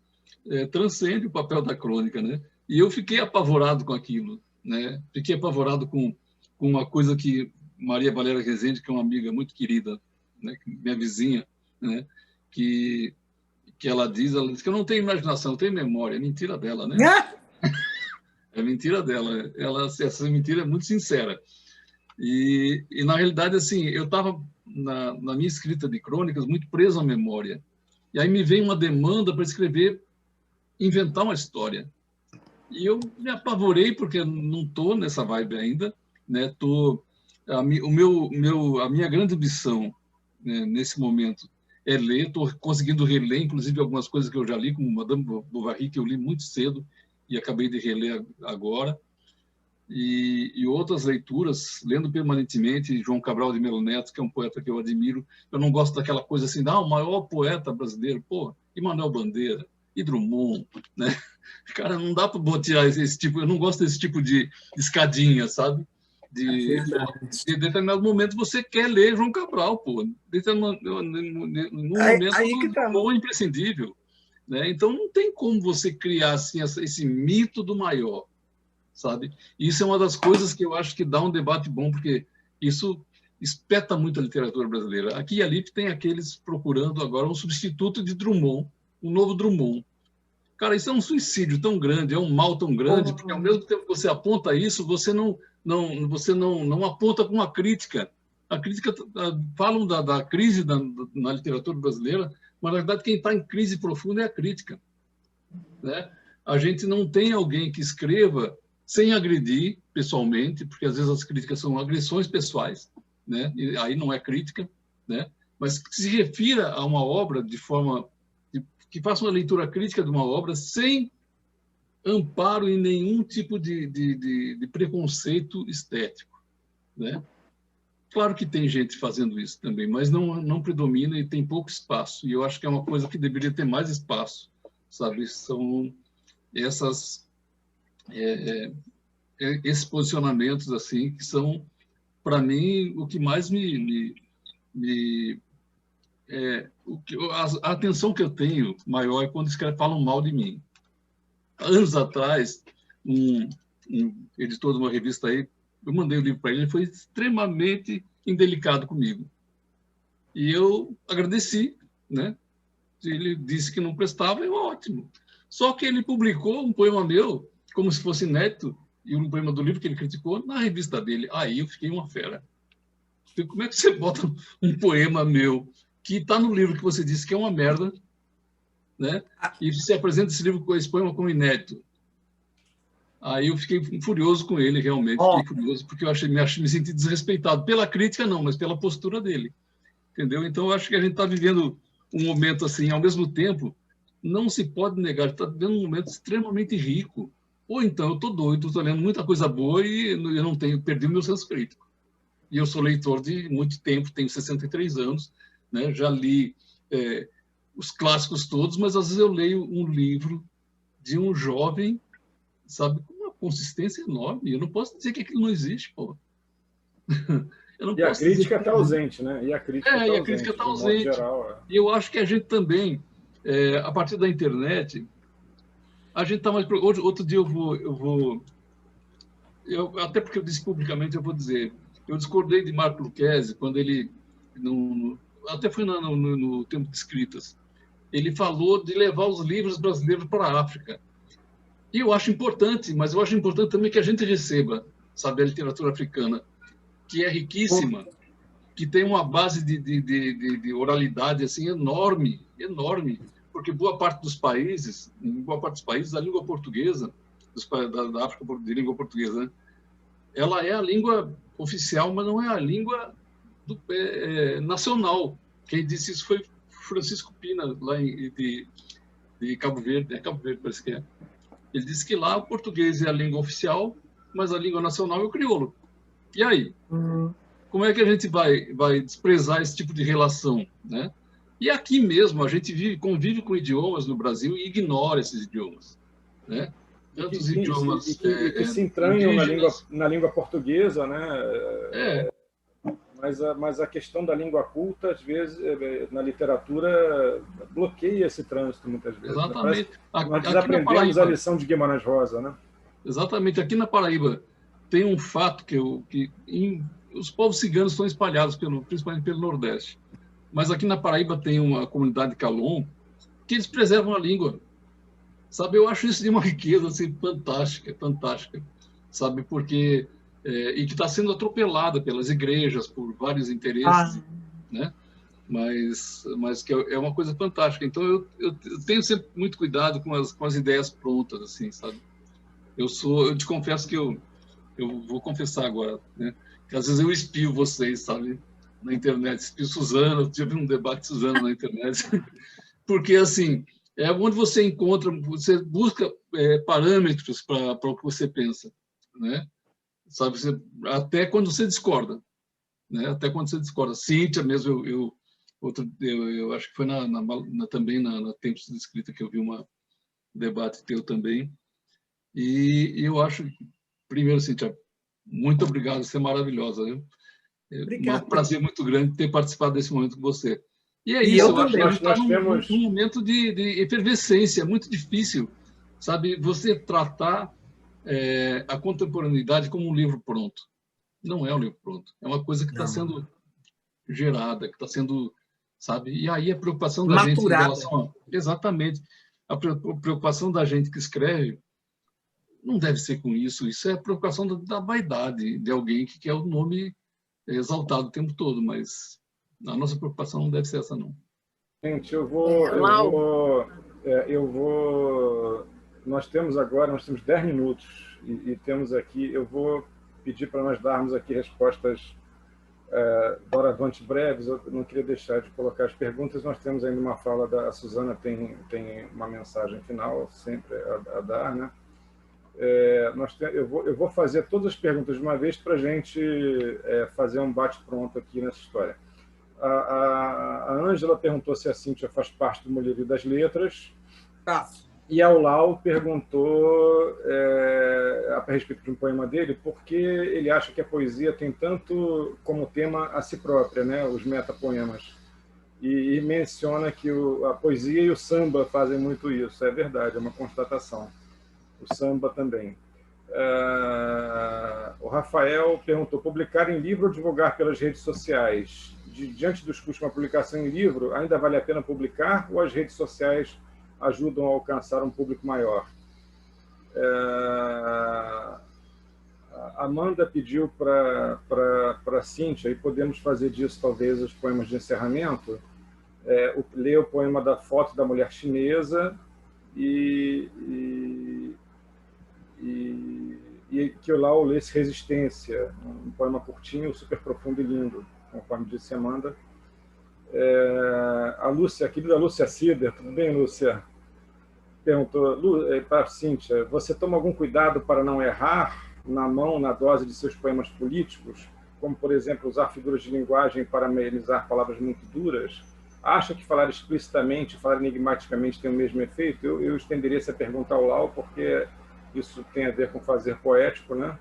transcende o papel da crônica, né? E eu fiquei apavorado com aquilo, né? Fiquei apavorado com uma coisa que Maria Valéria Rezende, que é uma amiga muito querida, né? Minha vizinha, né? Que ela diz que eu não tenho imaginação, eu tenho memória. É mentira dela, né? É mentira dela. Essa mentira é muito sincera. E na realidade, assim, eu estava na minha escrita de crônicas muito preso à memória. E aí me veio uma demanda para escrever, inventar uma história. E eu me apavorei porque não estou nessa vibe ainda, né? A minha grande ambição, né, nesse momento é ler. Estou conseguindo reler, inclusive, algumas coisas que eu já li, como Madame Bovary, que eu li muito cedo e acabei de reler agora. E outras leituras, lendo permanentemente João Cabral de Melo Neto, que é um poeta que eu admiro. Eu não gosto daquela coisa assim, o maior poeta brasileiro, pô, e Manuel Bandeira, e Drummond, né? Cara, não dá para tirar esse tipo, eu não gosto desse tipo de escadinha, sabe? De determinado momento você quer ler João Cabral, pô. Num momento bom, imprescindível, né? Então não tem como você criar assim esse mito do maior, sabe? Isso é uma das coisas que eu acho que dá um debate bom, porque isso espeta muito a literatura brasileira. Aqui e ali tem aqueles procurando agora um substituto de Drummond, um novo Drummond. Cara, isso é um suicídio tão grande, é um mal tão grande, porque ao mesmo tempo que você aponta isso, você não aponta com uma crítica. A crítica falam da crise na literatura brasileira, mas na verdade quem está em crise profunda é a crítica, né? A gente não tem alguém que escreva sem agredir pessoalmente, porque às vezes as críticas são agressões pessoais, né? E aí não é crítica, né? Mas que se refira a uma obra de forma que faça uma leitura crítica de uma obra sem amparo em nenhum tipo de preconceito estético, né? Claro que tem gente fazendo isso também, mas não predomina e tem pouco espaço. E eu acho que é uma coisa que deveria ter mais espaço, sabe? São esses posicionamentos assim que são, para mim, o que mais a atenção que eu tenho maior é quando os caras falam mal de mim. Anos atrás, um editor de uma revista aí, eu mandei o livro para ele foi extremamente indelicado comigo. E eu agradeci, né? Ele disse que não prestava, é ótimo. Só que ele publicou um poema meu, como se fosse inédito, e um poema do livro que ele criticou, na revista dele. Aí eu fiquei uma fera. Como é que você bota um poema meu que está no livro que você disse que é uma merda, né? E você apresenta esse poema como inédito? Aí eu fiquei furioso com ele, realmente. Fiquei furioso, porque eu me senti desrespeitado. Pela crítica, não, mas pela postura dele. Entendeu? Então, eu acho que a gente está vivendo um momento assim, ao mesmo tempo, não se pode negar, está vivendo um momento extremamente rico. Ou então, eu estou doido, estou lendo muita coisa boa e eu não tenho, perdi o meu senso crítico. E eu sou leitor de muito tempo, tenho 63 anos, né? Já li os clássicos todos, mas às vezes eu leio um livro de um jovem, sabe, com uma consistência enorme. Eu não posso dizer que aquilo não existe, pô. E a crítica está ausente, né? E a crítica está ausente. Geral, E eu acho que a gente também, a partir da internet, a gente está mais... Outro dia até porque eu disse publicamente, eu vou dizer, eu discordei de Marco Lucchesi quando ele, até foi no Tempo de Escritas, ele falou de levar os livros brasileiros para a África. E eu acho importante, mas eu acho importante também que a gente receba, sabe, a literatura africana, que é riquíssima, que tem uma base de oralidade assim enorme, enorme, porque boa parte dos países, a língua portuguesa, da África de língua portuguesa, né, ela é a língua oficial, mas não é a língua nacional. Quem disse isso foi Francisco Pina, lá de Cabo Verde, Cabo Verde parece que é. Ele disse que lá o português é a língua oficial, mas a língua nacional é o crioulo. E aí? Como é que a gente vai desprezar esse tipo de relação, né? E aqui mesmo a gente convive com idiomas no Brasil e ignora esses idiomas, né? Tantos idiomas que se entranham na língua portuguesa, né? Mas a questão da língua culta, às vezes, na literatura, bloqueia esse trânsito, muitas vezes. Exatamente. Nós desaprendemos a lição de Guimarães Rosa, né? Exatamente. Aqui na Paraíba tem um fato os povos ciganos estão espalhados, principalmente pelo Nordeste. Mas aqui na Paraíba tem uma comunidade Calon que eles preservam a língua. Sabe, eu acho isso de uma riqueza assim, fantástica, fantástica. Sabe, porque... e que está sendo atropelada pelas igrejas, por vários interesses, né? Mas que é uma coisa fantástica. Então, eu tenho sempre muito cuidado com as ideias prontas, assim, sabe? Eu te confesso que eu vou confessar agora, né? Que às vezes eu espio vocês, sabe? Na internet, espio Suzana, eu tive um debate de Suzana na internet, porque, assim, é onde você busca parâmetros para o que você pensa, né? Sabe, até quando você discorda, né? Até quando você discorda. Cíntia mesmo, eu acho que foi também na Tempos de Escrita que eu vi um debate teu também. E eu acho, primeiro, Cíntia, muito obrigado, você é maravilhosa, né? É um prazer muito grande ter participado desse momento com você. E é isso, eu acho que a gente está num momento de efervescência, muito difícil, sabe? Você tratar a contemporaneidade como um livro pronto. Não é um livro pronto. É uma coisa que está sendo gerada, que está sendo, sabe? E aí a preocupação da gente em relação exatamente, a preocupação da gente que escreve não deve ser com isso. Isso é a preocupação da vaidade de alguém que quer o nome exaltado o tempo todo, mas a nossa preocupação não deve ser essa, não. Gente, nós temos 10 minutos e temos aqui, eu vou pedir para nós darmos aqui respostas doravante breves. Eu não queria deixar de colocar as perguntas. Nós temos ainda uma fala a Suzana tem uma mensagem final sempre a dar, né? Eu vou fazer todas as perguntas de uma vez para a gente fazer um bate-pronto aqui nessa história. A Ângela perguntou se a Cíntia faz parte do Mulherio das Letras. Faço. E a Lau perguntou a respeito de um poema dele, porque ele acha que a poesia tem tanto como tema a si própria, né? Os metapoemas. E menciona que a poesia e o samba fazem muito isso. É verdade, é uma constatação. O samba também. O Rafael perguntou: publicar em livro ou divulgar pelas redes sociais? Diante dos custos de uma publicação em livro, ainda vale a pena publicar ou as redes sociais ajudam a alcançar um público maior? A Amanda pediu para a Cíntia, e podemos fazer disso talvez os poemas de encerramento, ler o poema da foto da mulher chinesa e que eu lá lesse Resistência, um poema curtinho, super profundo e lindo, conforme disse a Amanda. A Lúcia, a querida Lúcia Sider, tudo bem, Lúcia? Perguntou para a Cíntia, você toma algum cuidado para não errar na dose de seus poemas políticos, como, por exemplo, usar figuras de linguagem para amenizar palavras muito duras? Acha que falar explicitamente, falar enigmaticamente tem o mesmo efeito? Eu estenderia essa pergunta ao Lau, porque isso tem a ver com fazer poético, né?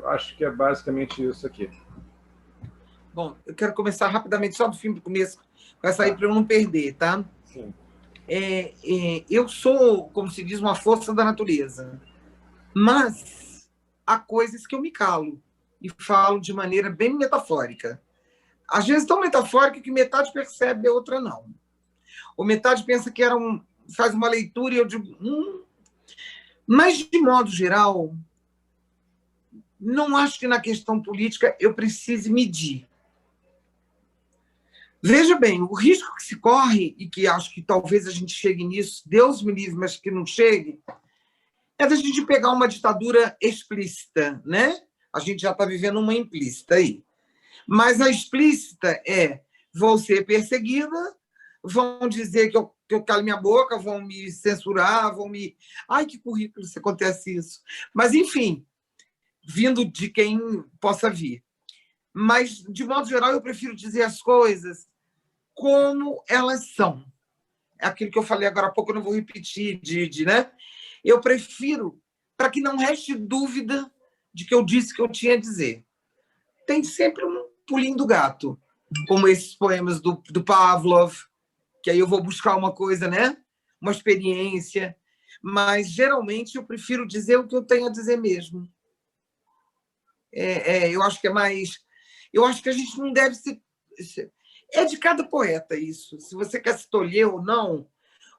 Acho que é basicamente isso aqui. Bom, eu quero começar rapidamente, só do fim para o começo, com essa aí para eu não perder, tá? Sim. Eu sou, como se diz, uma força da natureza, mas há coisas que eu me calo e falo de maneira bem metafórica. Às vezes tão metafórica que metade percebe e a outra não. Ou metade pensa que faz uma leitura e eu digo... Mas, de modo geral, não acho que na questão política eu precise medir. Veja bem, o risco que se corre, e que acho que talvez a gente chegue nisso, Deus me livre, mas que não chegue, é da gente pegar uma ditadura explícita, né? A gente já está vivendo uma implícita aí. Mas a explícita vou ser perseguida, vão dizer que eu calo minha boca, vão me censurar, vão me... Ai, que currículo se acontece isso. Mas, enfim, vindo de quem possa vir. Mas, de modo geral, eu prefiro dizer as coisas como elas são. É aquilo que eu falei agora há pouco, eu não vou repetir, né? Eu prefiro, para que não reste dúvida de que eu disse que eu tinha a dizer. Tem sempre um pulinho do gato, como esses poemas do Pavlov, que aí eu vou buscar uma coisa, né? Uma experiência. Mas, geralmente, eu prefiro dizer o que eu tenho a dizer mesmo. Eu acho que é mais... Eu acho que a gente não deve se... É de cada poeta isso. Se você quer se tolher ou não,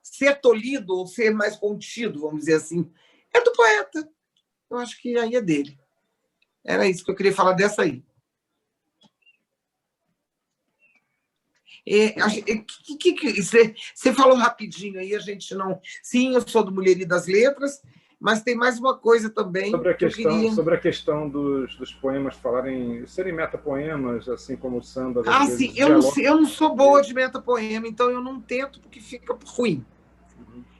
ser tolhido ou ser mais contido, vamos dizer assim, é do poeta. Eu acho que aí é dele. Era isso que eu queria falar dessa aí. Você falou rapidinho aí, a gente não... Sim, eu sou do Mulher e das Letras, mas tem mais uma coisa também. Sobre a questão dos poemas serem metapoemas, assim como o samba. Sim, eu não sou boa de metapoema, então eu não tento porque fica ruim.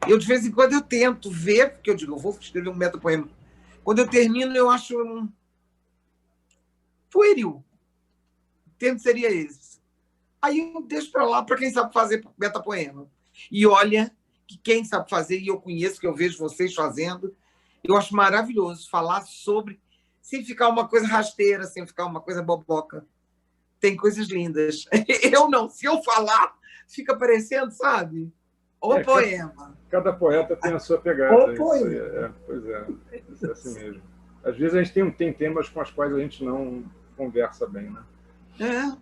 Eu, de vez em quando, eu tento ver, porque eu digo, eu vou escrever um metapoema. Quando eu termino, eu acho pueril. O termo seria esse. Aí eu deixo para lá para quem sabe fazer metapoema. E olha, que quem sabe fazer, e eu conheço, que eu vejo vocês fazendo, eu acho maravilhoso falar sobre, sem ficar uma coisa rasteira, sem ficar uma coisa boboca. Tem coisas lindas. Eu não, se eu falar, fica parecendo, sabe? O poema. Cada poeta tem a sua pegada. O poema. Pois é, isso é assim mesmo. Às vezes a gente tem temas com os quais a gente não conversa bem, né?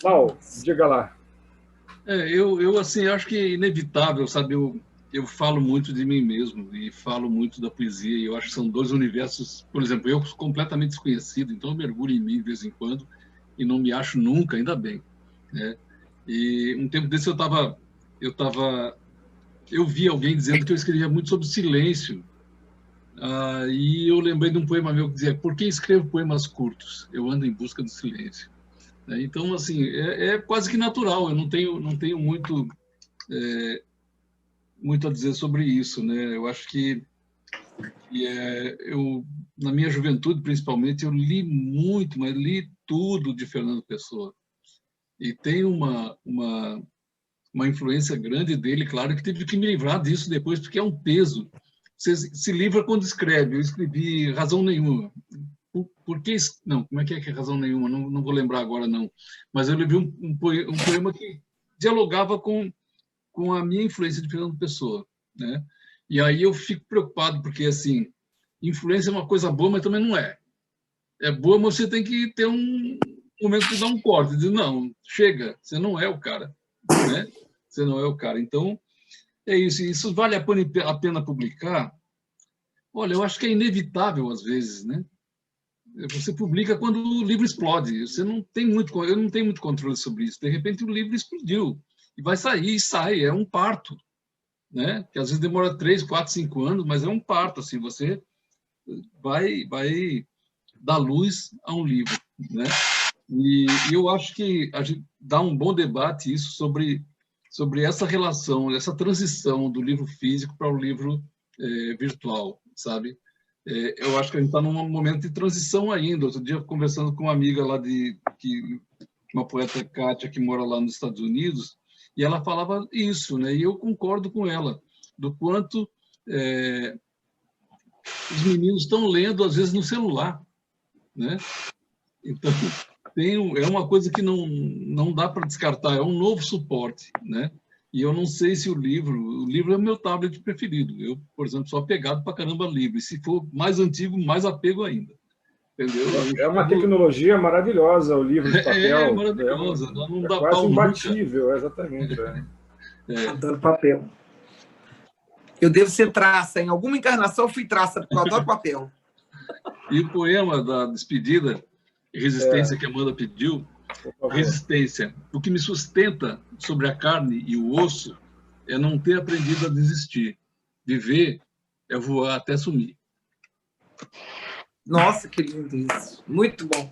Lau, diga lá. Eu assim, acho que é inevitável, sabe? Eu falo muito de mim mesmo e falo muito da poesia, e eu acho que são dois universos, por exemplo, eu completamente desconhecido, então eu mergulho em mim de vez em quando e não me acho nunca, ainda bem, né? E um tempo desse eu vi alguém dizendo que eu escrevia muito sobre silêncio, e eu lembrei de um poema meu que dizia: por que escrevo poemas curtos? Eu ando em busca do silêncio. Então, assim, é quase que natural, eu não tenho muito a dizer sobre isso, né? Eu acho que na minha juventude, principalmente, eu li muito, mas li tudo de Fernando Pessoa. E tem uma influência grande dele, claro, que tive que me livrar disso depois, porque é um peso. Você se livra quando escreve. Eu escrevi Razão Nenhuma. Por que... Não, como é que é Razão Nenhuma? Não vou lembrar agora, não. Mas eu levei um poema que dialogava com a minha influência de Fernando Pessoa, né? E aí eu fico preocupado, porque, assim, influência é uma coisa boa, mas também não é. É boa, mas você tem que ter um momento de dar um corte, de não, chega, você não é o cara, né? Você não é o cara. Então, É isso. Isso vale a pena publicar? Olha, eu acho que é inevitável às vezes, né? Você publica quando o livro explode. Você não tem muito, eu não tenho muito controle sobre isso. De repente o livro explodiu e vai sair, e sai. É um parto, né? Que às vezes demora 3, 4, 5 anos, mas é um parto. Assim, você vai dar luz a um livro, né? E eu acho que a gente dá um bom debate isso sobre essa relação, essa transição do livro físico para o livro virtual, sabe? Eu acho que a gente está num momento de transição ainda. Outro dia, conversando com uma amiga lá uma poeta, Kátia, que mora lá nos Estados Unidos, e ela falava isso, né? E eu concordo com ela, do quanto os meninos estão lendo, às vezes, no celular, né? Então, é uma coisa que não dá para descartar, é um novo suporte, né? E eu não sei se o livro é o meu tablet preferido. Eu, por exemplo, sou apegado para caramba a livro. E se for mais antigo, mais apego ainda. Entendeu? É uma tecnologia maravilhosa o livro de papel. É maravilhosa. Não dá quase pau imbatível, nunca. Exatamente. Adoro papel. Eu devo ser traça. Em alguma encarnação eu fui traça, porque eu adoro papel. E o poema da despedida, Resistência, que a Amanda pediu, resistência. O que me sustenta sobre a carne e o osso é não ter aprendido a desistir. Viver é voar até sumir. Nossa, que lindo isso. Muito bom.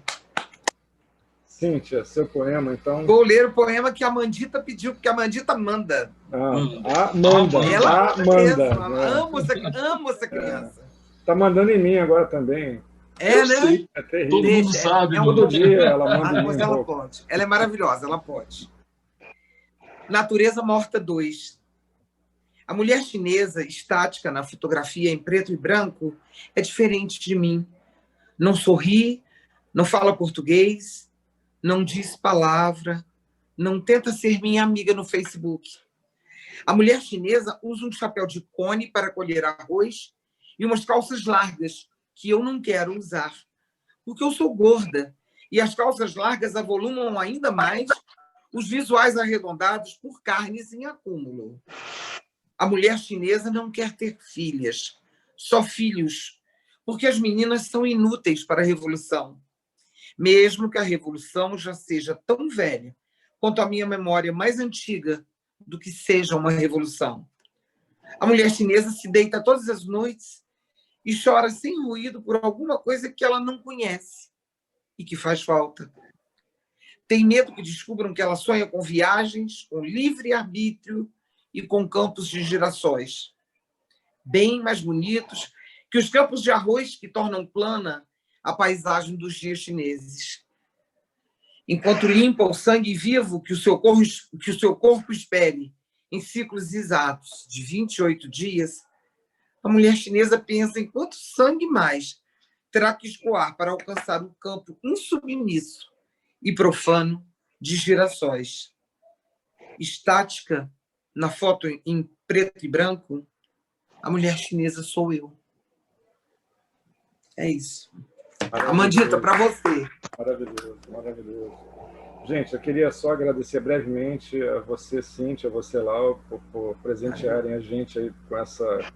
Cíntia, seu poema, então. Vou ler o poema que a Amandita pediu, porque a Amandita manda. Amanda. Ela manda. Amo essa criança. Está mandando em mim agora também. Né? É terrível. Todo mundo sabe. Todo dia ela manda em mim. Mas ela pode. Ela é maravilhosa, ela pode. Natureza Morta 2. A mulher chinesa, estática na fotografia em preto e branco, é diferente de mim. Não sorri, não fala português, não diz palavra, não tenta ser minha amiga no Facebook. A mulher chinesa usa um chapéu de cone para colher arroz e umas calças largas que eu não quero usar, porque eu sou gorda e as calças largas avolumam ainda mais os visuais arredondados por carnes em acúmulo. A mulher chinesa não quer ter filhas, só filhos, porque as meninas são inúteis para a revolução. Mesmo que a revolução já seja tão velha quanto a minha memória mais antiga do que seja uma revolução. A mulher chinesa se deita todas as noites e chora sem ruído por alguma coisa que ela não conhece e que faz falta. Tem medo que descubram que ela sonha com viagens, com livre-arbítrio e com campos de girassóis, bem mais bonitos que os campos de arroz que tornam plana a paisagem dos dias chineses. Enquanto limpa o sangue vivo que o seu corpo espere em ciclos exatos de 28 dias, a mulher chinesa pensa em quanto sangue mais terá que escoar para alcançar o campo insubmisso e profano de girassóis. Estática, na foto em preto e branco, a mulher chinesa sou eu. É isso. Amandita, para você. Maravilhoso, maravilhoso. Gente, eu queria só agradecer brevemente a você, Cíntia, a você, Lau, por presentearem a gente aí com essa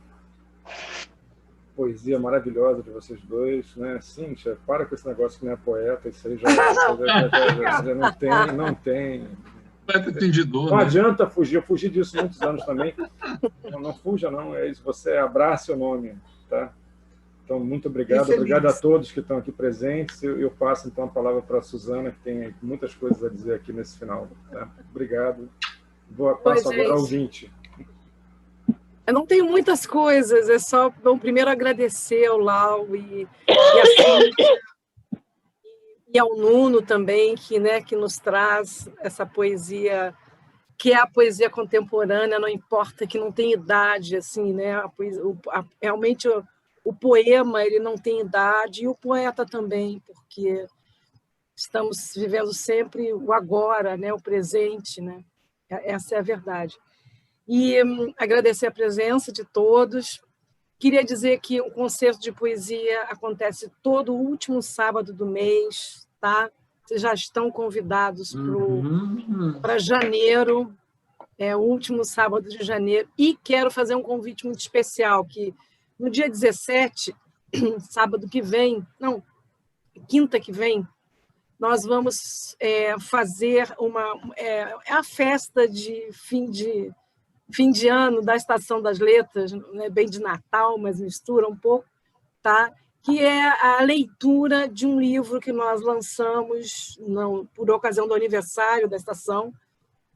poesia maravilhosa de vocês dois, né? Cíntia, para com esse negócio que não é poeta, isso aí já não tem. Não adianta fugir, eu fugi disso muitos anos também. Não fuja, não, é isso, você abraça o nome, tá? Então, muito obrigado. Obrigado a todos que estão aqui presentes. Eu passo, então, a palavra para a Suzana, que tem muitas coisas a dizer aqui nesse final. Tá? Obrigado. Passo agora ao 20. Eu não tenho muitas coisas, é só, bom, primeiro agradecer ao Lau e ao Nuno também, que nos traz essa poesia, que é a poesia contemporânea, não importa, que não tem idade, assim, né? Realmente o poema ele não tem idade, e o poeta também, porque estamos vivendo sempre o agora, né? O presente, né? Essa é a verdade. E agradecer a presença de todos. Queria dizer que o concerto de poesia acontece todo último sábado do mês, tá? Vocês já estão convidados para janeiro. é o último sábado de janeiro, e quero fazer um convite muito especial, que no dia 17, sábado que vem, não, quinta que vem, nós vamos fazer a festa de fim de ano da Estação das Letras, não é bem de Natal, mas mistura um pouco, tá? Que é a leitura de um livro que nós lançamos por ocasião do aniversário da estação,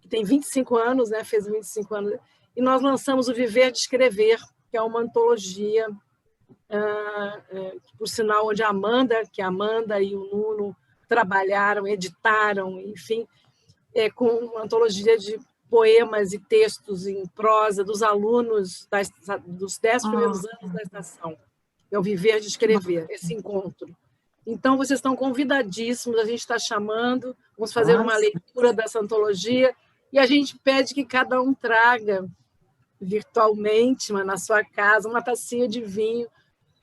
que tem 25 anos, né? Fez 25 anos, e nós lançamos o Viver de Escrever, que é uma antologia, por sinal, onde a Amanda e o Nuno trabalharam, editaram, enfim, com uma antologia de poemas e textos em prosa dos alunos dos 10 primeiros anos da estação. É o Viver de Escrever, esse encontro. Então, vocês estão convidadíssimos, a gente está chamando, vamos fazer uma leitura dessa antologia, e a gente pede que cada um traga virtualmente, mas na sua casa, uma tacinha de vinho,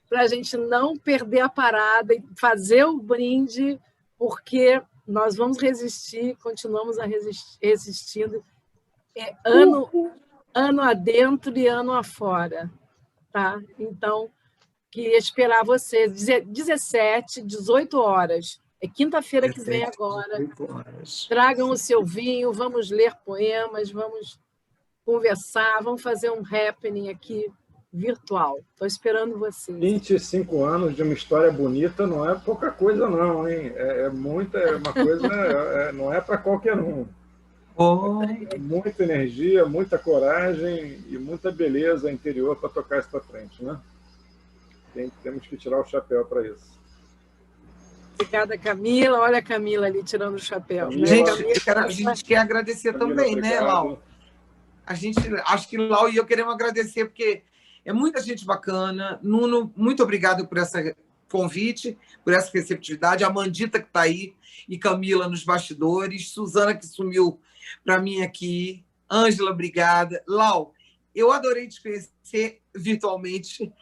para a gente não perder a parada e fazer o brinde, porque nós vamos resistir, continuamos resistindo, ano adentro e ano afora. Tá? Então, queria esperar vocês. 17, 18 horas. É quinta-feira que vem agora. Tragam o seu vinho, vamos ler poemas, vamos conversar, vamos fazer um happening aqui virtual. Estou esperando vocês. 25 anos de uma história bonita não é pouca coisa, não, hein? É uma coisa, não é para qualquer um. Muita energia, muita coragem e muita beleza interior para tocar isso para frente, né? Temos que tirar o chapéu para isso. Obrigada, Camila. Olha a Camila ali tirando o chapéu. Camila, a gente quer agradecer Camila, também, obrigado. Né, Lau? Acho que Lau e eu queremos agradecer, porque é muita gente bacana. Nuno, muito obrigado por esse convite, por essa receptividade. A Mandita, que está aí, e Camila nos bastidores. Suzana, que sumiu para mim aqui. Ângela, obrigada. Lau, eu adorei te conhecer virtualmente.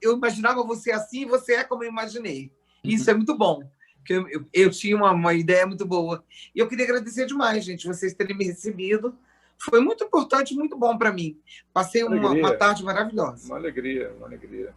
Eu imaginava você assim, e você é como eu imaginei. Isso é muito bom, porque eu tinha uma ideia muito boa. E eu queria agradecer demais, gente, vocês terem me recebido. Foi muito importante, muito bom para mim. Passei uma tarde maravilhosa. Uma alegria, uma alegria.